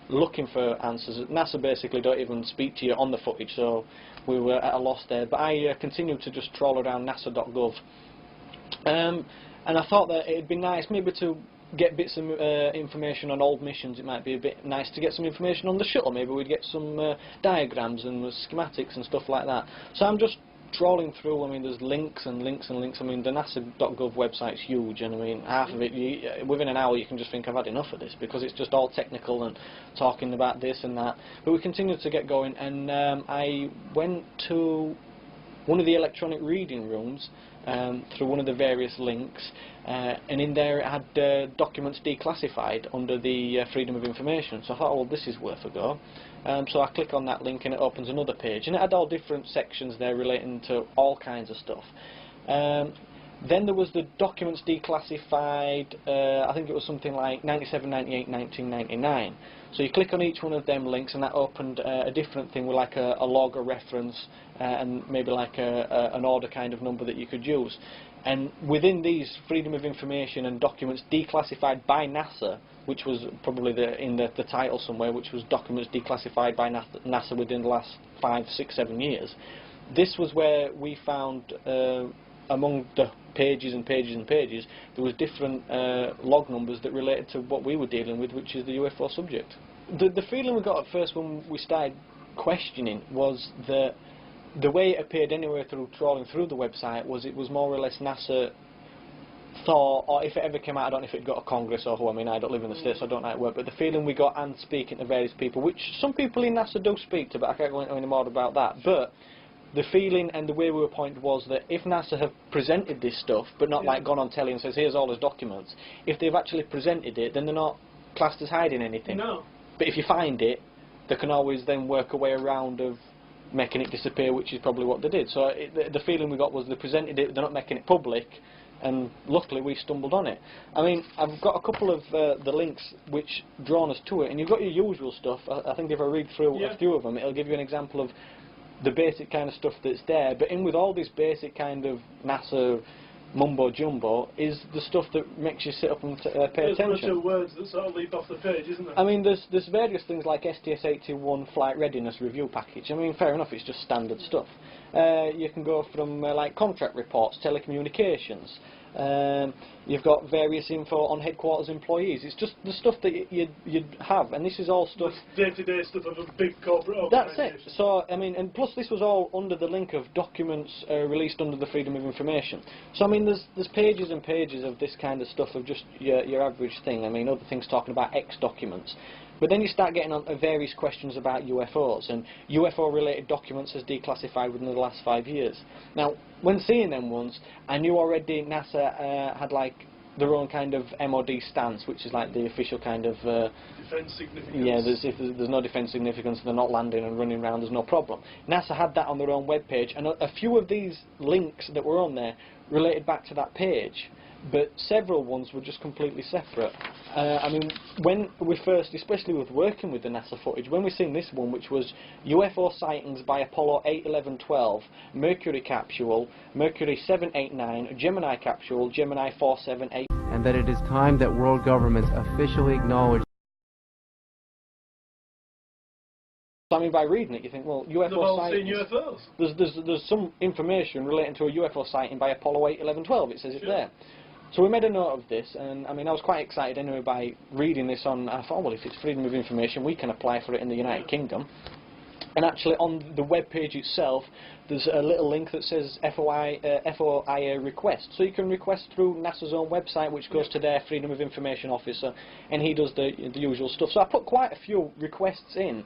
looking for answers. NASA basically don't even speak to you on the footage, so we were at a loss there. But I continued to just trawl around nasa.gov, and I thought that it'd be nice maybe to get bits of information on old missions. It might be a bit nice to get some information on the shuttle. Maybe we'd get some diagrams and schematics and stuff like that. So I'm just trawling through. I mean, there's links and links and links. I mean, the NASA.gov website's huge, and I mean, half of it, within an hour you can just think I've had enough of this, because it's just all technical and talking about this and that. But we continued to get going, and I went to one of the electronic reading rooms through one of the various links, and in there it had documents declassified under the Freedom of Information. So I thought, well, this is worth a go. So I click on that link and it opens another page, and it had all different sections there relating to all kinds of stuff. Then there was the documents declassified, I think it was something like 97, 98, 1999. So you click on each one of them links and that opened a different thing with like a log, a reference, and maybe like an order kind of number that you could use. And within these, Freedom of Information and documents declassified by NASA, which was probably in the title somewhere, which was documents declassified by NASA within the last 5, 6, 7 years. This was where we found, among the pages and pages and pages, there was different log numbers that related to what we were dealing with, which is the UFO subject. The feeling we got at first when we started questioning was that the way it appeared anyway through trawling through the website was it was more or less NASA thought, or if it ever came out, I don't know if it got a Congress or who, I mean, I don't live in the States, so I don't know how it worked, but the feeling we got, and speaking to various people, which some people in NASA do speak to, but I can't go into any more about that, but the feeling and the way we were pointed was that if NASA have presented this stuff, but not like gone on telly and says, here's all his documents, if they've actually presented it, then they're not classed as hiding anything. No. But if you find it, they can always then work a way around of making it disappear, which is probably what they did. So the feeling we got was they presented it, they're not making it public, and luckily we stumbled on it. I mean, I've got a couple of the links which drawn us to it, and you've got your usual stuff. I think if I read through a few of them, it'll give you an example of the basic kind of stuff that's there, but in with all this basic kind of NASA mumbo-jumbo is the stuff that makes you sit up and pay attention. There's a bunch of words that sort of leap off the page, isn't there? I mean, there's various things like STS-81 Flight Readiness Review Package. I mean, fair enough, it's just standard stuff. You can go from like contract reports, telecommunications. You've got various info on headquarters employees. It's just the stuff that you'd have, and this is all stuff. Day-to-day stuff of a big corporate organisation. That's it. So I mean, and plus this was all under the link of documents released under the Freedom of Information. So I mean, there's pages and pages of this kind of stuff of just your average thing. I mean, other things talking about X documents. But then you start getting on to various questions about UFOs, and UFO-related documents as declassified within the last 5 years. Now, when seeing them ones, I knew already NASA had like their own kind of MOD stance, which is like the official kind of defence significance. yeah, if there's no defence significance, they're not landing and running around, there's no problem. NASA had that on their own webpage, and a few of these links that were on there related back to that page, but several ones were just completely separate. I mean, when we first, especially with working with the NASA footage, when we seen this one, which was UFO sightings by Apollo 8, 11, 12, Mercury capsule, Mercury 789, Gemini capsule, Gemini 478, and that it is time that world governments officially acknowledge. I mean, by reading it, you think, well, UFO sightings. UFOs. There's some information relating to a UFO sighting by Apollo 8, 11, 12. It says it there. So we made a note of this, and I mean, I was quite excited anyway by reading this on. I thought, well, if it's freedom of information, we can apply for it in the United Kingdom. And actually, on the web page itself, there's a little link that says FOIA request. So you can request through NASA's own website, which goes to their Freedom of Information officer, and he does the usual stuff. So I put quite a few requests in,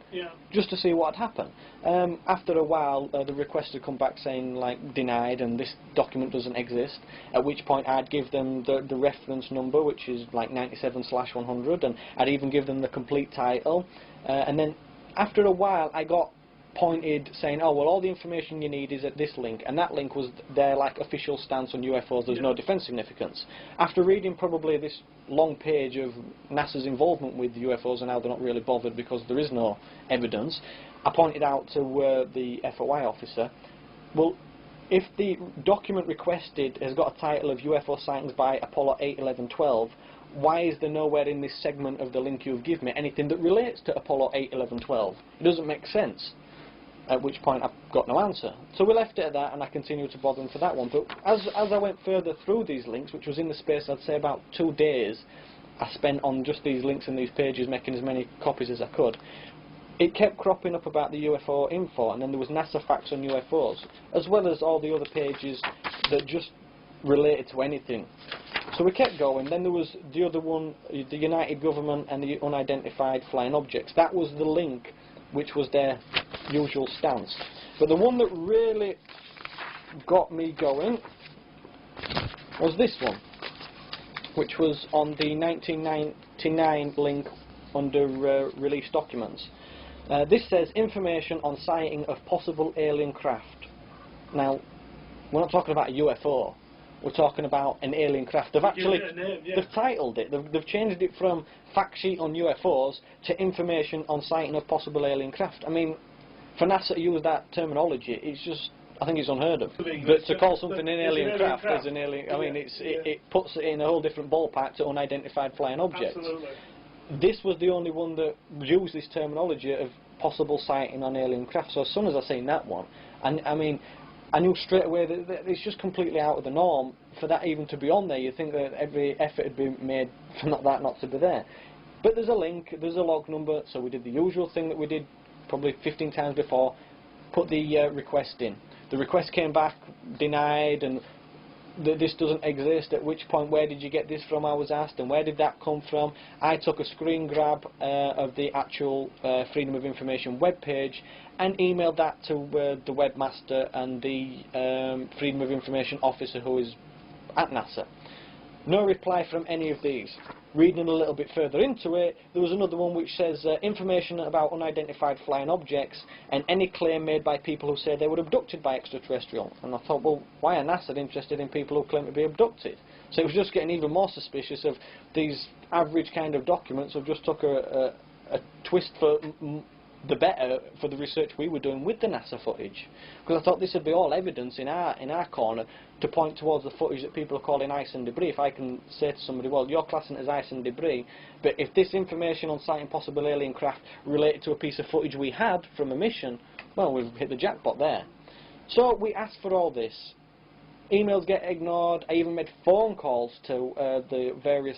just to see what had happened. After a while, the request had come back saying, like, denied, and this document doesn't exist, at which point I'd give them the reference number, which is like 97/100, and I'd even give them the complete title, and then after a while I got pointed saying, oh, well, all the information you need is at this link, and that link was their like official stance on UFOs. There's no defence significance. After reading probably this long page of NASA's involvement with UFOs and how they're not really bothered because there is no evidence, I pointed out to the FOI officer, well, if the document requested has got a title of UFO sightings by Apollo 8, 11, 12, why is there nowhere in this segment of the link you've given me anything that relates to Apollo 8, 11, 12? It doesn't make sense. At which point I've got no answer. So we left it at that, and I continued to bother them for that one. But as I went further through these links, which was in the space, I'd say about 2 days, I spent on just these links and these pages, making as many copies as I could. It kept cropping up about the UFO info, and then there was NASA facts on UFOs, as well as all the other pages that just related to anything. So we kept going. Then there was the other one, the United Government and the unidentified flying objects. That was the link, which was their usual stance. But the one that really got me going was this one, which was on the 1999 link under release documents. This says information on sighting of possible alien craft. Now, we're not talking about a UFO. We're talking about an alien craft. They've actually they've titled it. They've changed it from fact sheet on UFOs to information on sighting of possible alien craft. I mean, for NASA to use that terminology, it's just, I think it's unheard of. But to call something an alien craft as an alien, I mean, it puts it in a whole different ballpark to unidentified flying objects. Absolutely. This was the only one that used this terminology of possible sighting on alien craft. So as soon as I seen that one, and I mean, I knew straight away that it's just completely out of the norm for that even to be on there. You'd think that every effort had been made for that not to be there. But there's a link, there's a log number, so we did the usual thing that we did probably 15 times before, put the request in. The request came back, denied, and this doesn't exist, at which point, where did you get this from, I was asked, and where did that come from? I took a screen grab of the actual Freedom of Information webpage and emailed that to the webmaster and the Freedom of Information officer who is at NASA. No reply from any of these. Reading a little bit further into it, there was another one which says information about unidentified flying objects and any claim made by people who say they were abducted by extraterrestrial. And I thought, well, why are NASA interested in people who claim to be abducted? So it was just getting even more suspicious of these average kind of documents have just took a twist for the better for the research we were doing with the NASA footage, because I thought this would be all evidence in our corner to point towards the footage that people are calling ice and debris. If I can say to somebody, well, you're classing it as ice and debris, but if this information on sighting possible alien craft related to a piece of footage we had from a mission, well, we've hit the jackpot there. So we asked for all this. Emails get ignored. I even made phone calls to the various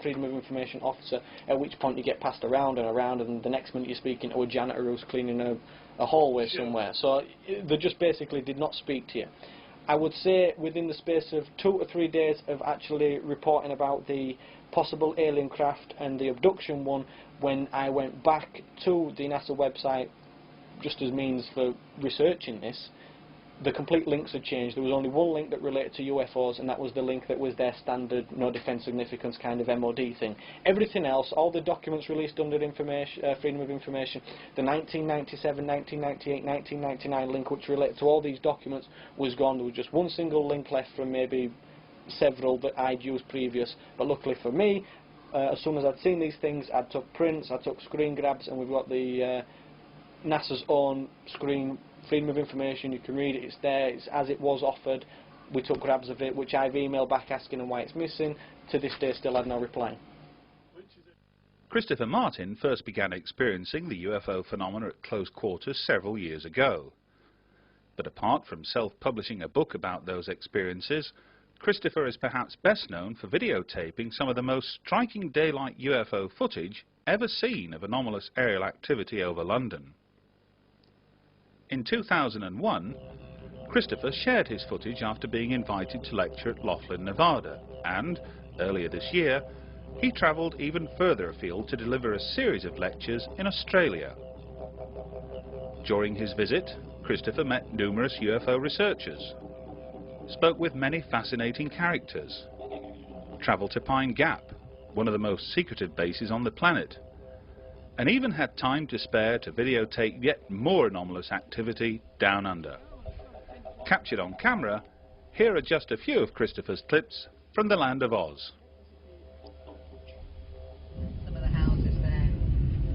Freedom of Information officer, at which point you get passed around and around, and the next minute you're speaking to a janitor who's cleaning a hallway somewhere. So they just basically did not speak to you. I would say within the space of 2 or 3 days of actually reporting about the possible alien craft and the abduction one, when I went back to the NASA website just as means for researching this, the complete links had changed. There was only one link that related to UFOs, and that was the link that was their standard no defence significance kind of MOD thing. Everything else, all the documents released under Freedom of Information, the 1997, 1998, 1999 link which related to all these documents was gone. There was just one single link left from maybe several that I'd used previous, but luckily for me, as soon as I'd seen these things, I took prints, I took screen grabs, and we've got the NASA's own screen Freedom of Information. You can read it, it's there, it's as it was offered. We took grabs of it, which I've emailed back asking them why it's missing. To this day still had no reply. Christopher Martin first began experiencing the UFO phenomena at close quarters several years ago. But apart from self-publishing a book about those experiences, Christopher is perhaps best known for videotaping some of the most striking daylight UFO footage ever seen of anomalous aerial activity over London. In 2001, Christopher shared his footage after being invited to lecture at Laughlin, Nevada, and, earlier this year, he travelled even further afield to deliver a series of lectures in Australia. During his visit, Christopher met numerous UFO researchers, spoke with many fascinating characters, travelled to Pine Gap, one of the most secretive bases on the planet, and even had time to spare to videotape yet more anomalous activity down under. Captured on camera, here are just a few of Christopher's clips from the land of Oz. Some of the houses there,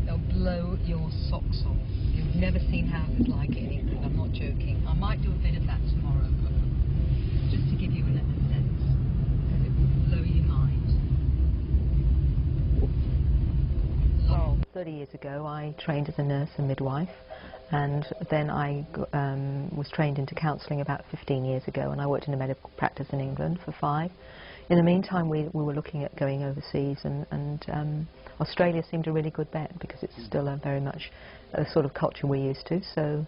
they'll blow your socks off. You've never seen houses like it in England, I'm not joking. I might do a bit of that tomorrow, just to give you a sense, because it will blow your mind. Well, 30 years ago I trained as a nurse and midwife, and then I was trained into counselling about 15 years ago, and I worked in a medical practice in England for 5. In the meantime we were looking at going overseas, and Australia seemed a really good bet because it's still a very much a sort of culture we're used to, so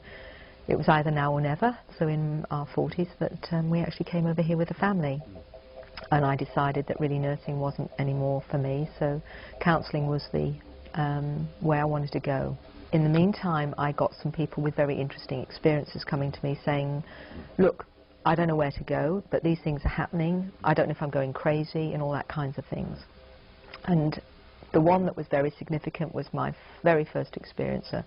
it was either now or never. So in our 40s that we actually came over here with a family. And I decided that really nursing wasn't anymore for me, so counselling was the where I wanted to go. In the meantime, I got some people with very interesting experiences coming to me saying, look, I don't know where to go, but these things are happening. I don't know if I'm going crazy, and all that kinds of things. And the one that was very significant was my very first experience. A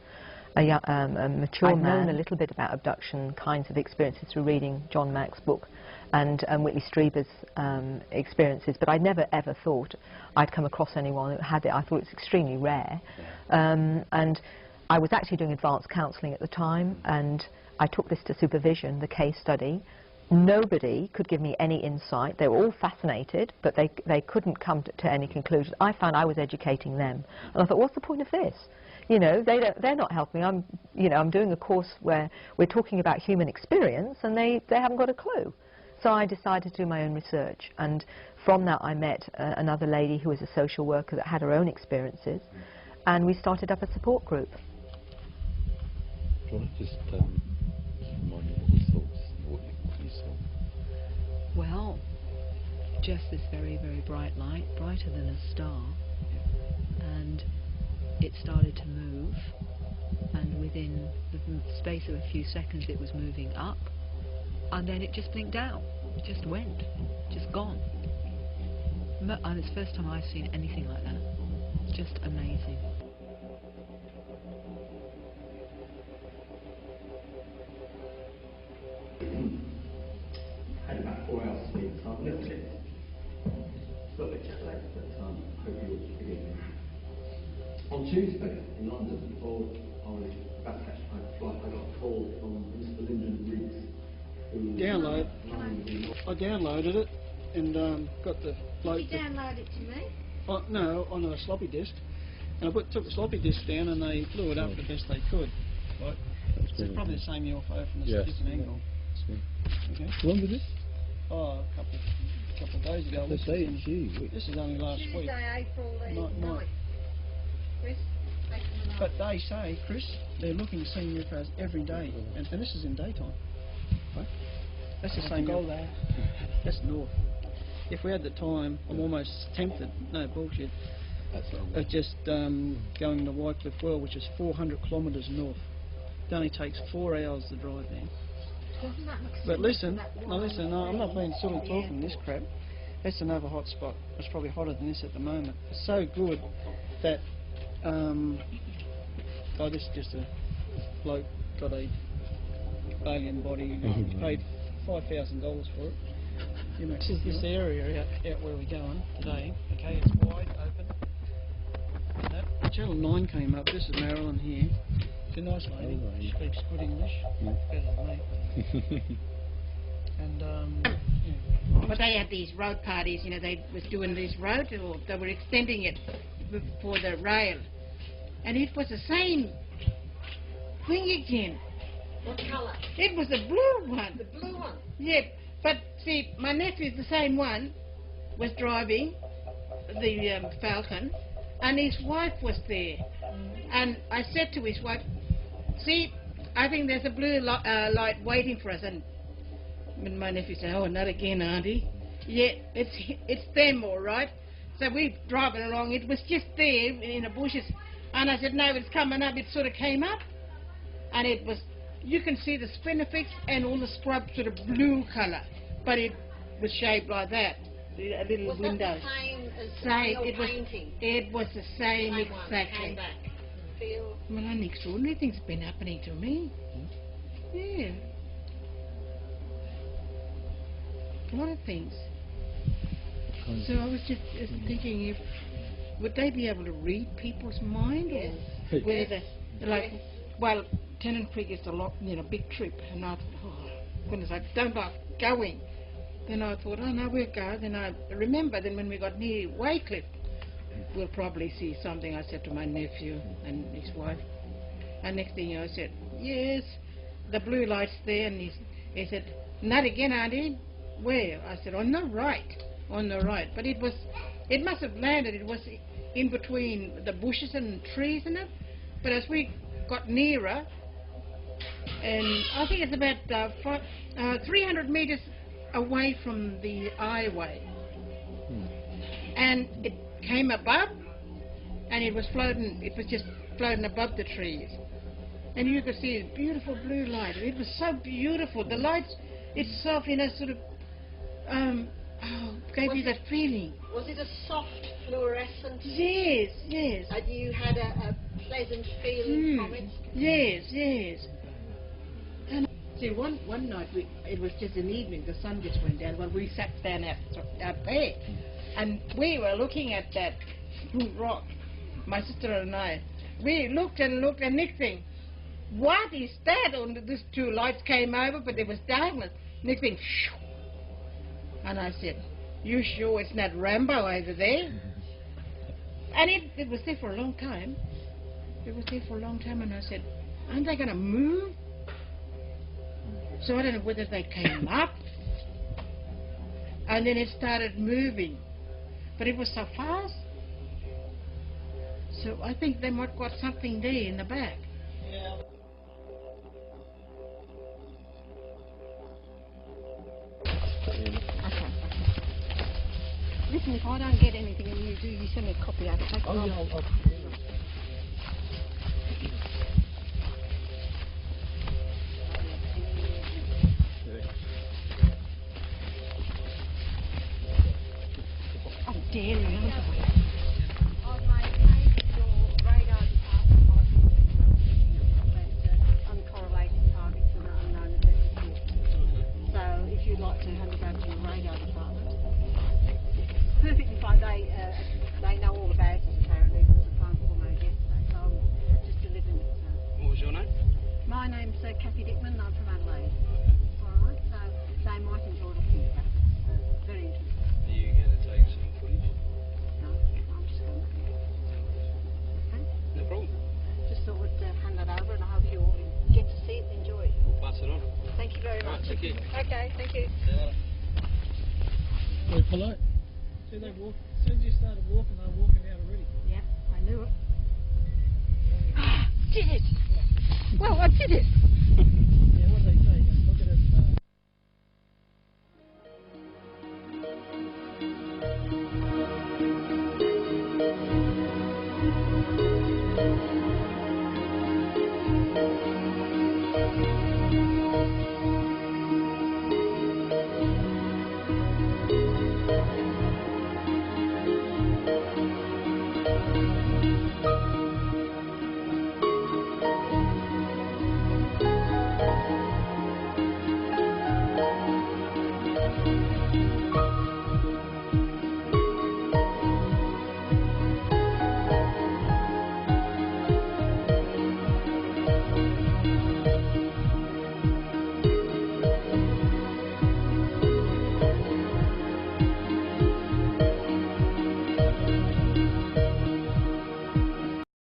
mature man. I'd known a little bit about abduction kinds of experiences through reading John Mack's book and Whitley Strieber's experiences, but I never ever thought I'd come across anyone who had it. I thought it was extremely rare. And I was actually doing advanced counselling at the time, and I took this to supervision, the case study. Nobody could give me any insight. They were all fascinated, but they couldn't come to any conclusion. I found I was educating them, and I thought, what's the point of this? You know, they're not helping. I'm doing a course where we're talking about human experience, and they haven't got a clue. So I decided to do my own research, and from that I met another lady who was a social worker that had her own experiences, and we started up a support group. Do you want to just remind me what your thoughts, what you saw? Well, just this very, very bright light, brighter than a star, and it started to move, and within the space of a few seconds it was moving up, and then it just blinked out. It just went, just gone. And it's the first time I've seen anything like that. Just amazing. Had about 4 hours sleep, so I'm a little bit jet lagged, but I hope you'll forgive me. On Tuesday in London, before I was about to catch my flight, I got a call from Mr. Lyndon Riggs. I downloaded it and got the bloke. Did you download it to me? No, on a floppy disk. And I took the floppy disk down and they blew it up the best they could. Right? So it's probably the same UFO from a different angle. Okay. When was this? Oh, a couple of days ago. This is only last week. Tuesday, April the 9th. Chris? But they say, Chris, they're looking to see UFOs every day, and this is in daytime. Right? That's the same goal there. That's north. If we had the time, I'm almost tempted, no bullshit, of just going to Wycliffe Well, which is 400 kilometres north. It only takes 4 hours to drive there. Doesn't that look But similar listen, to that now one listen, no, I'm not being silly on the talking this crap. That's another hot spot. It's probably hotter than this at the moment. It's so good that, oh, this is just a bloke got a alien body, he's paid $5,000 for it. You know, this area out where we're going today, okay, it's wide open. And that Channel 9 came up, this is Marilyn here. She's a nice lady, she speaks good English, better than me. And But they had these road parties, you know, they was doing this road, or they were extending it for the rail. And it was the same thing again. What colour? It was the blue one. The blue one? Yeah, but see, my nephew, the same one, was driving the Falcon, and his wife was there. And I said to his wife, see, I think there's a blue light waiting for us. And my nephew said, oh, not again, Auntie. Yeah, it's them, all right. So we driving along. It was just there in the bushes. And I said, no, it's coming up. It sort of came up. And it was, you can see the spinifex and all the scrub sort of blue colour. But it was shaped like that. A little was window. That the same as Same. your It was, painting? it was the same One exactly. came back. Feel. Well, an extraordinary thing's been happening to me. Yeah. A lot of things. So I was just thinking, if would they be able to read people's mind, or whether they like? Well, Tennant Creek is a lot, you know, big trip, and I thought, oh goodness, I don't like going. Then I thought, oh no, we'll go. Then I remember, then when we got near Waycliffe, we'll probably see something. I said to my nephew and his wife, and next thing you know, I said, yes, the blue light's there, and he said, not again, Auntie. Where? I said, on the right. On the right. But it must have landed. It was in between the bushes and trees and it. But as we got nearer, and I think it's about 300 metres away from the highway. And it came above, and it was floating. It was just floating above the trees. And you could see a beautiful blue light. It was so beautiful. The light itself, you know, sort of gave me that feeling. Was it a soft fluorescent? Yes, yes. And you had a pleasant feeling from it? Yes, yes. And see, one night, it was just an evening, the sun just went down, well, we sat down out there, and we were looking at that rock, my sister and I. We looked, and next thing, what is that? And these two lights came over, but there was darkness. Next thing, shoo. And I said, you sure it's not Rambo over there? And it was there for a long time. It was there for a long time, and I said, aren't they going to move? So I don't know whether they came up, and then it started moving. But it was so fast. So I think they might got something there in the back. Yeah. Listen, if I don't get anything and you do, you send me a copy. I'll take it on. I'll Oh, dear, no. Uncorrelated targets and unknown events. So if you'd like to hand it over to your radar department, perfectly fine. They know all about it apparently. There was a phone call made yesterday, so I'm just delivering it. What was your name? My name's Kathy Dickman. I'm from Adelaide. All right, so they might enjoy looking at that. Very interesting. Are you going to take some footage? No, I'm just going to. Okay. No problem. Just thought we'd hand that over, and I hope you all get to see it and enjoy it. We'll pass it on. Thank you very much. Thank you. Okay, thank you. Very polite. See, they walk. As soon as you started walking, they were walking out already. Yeah, I knew it. Did it! Well, I did it!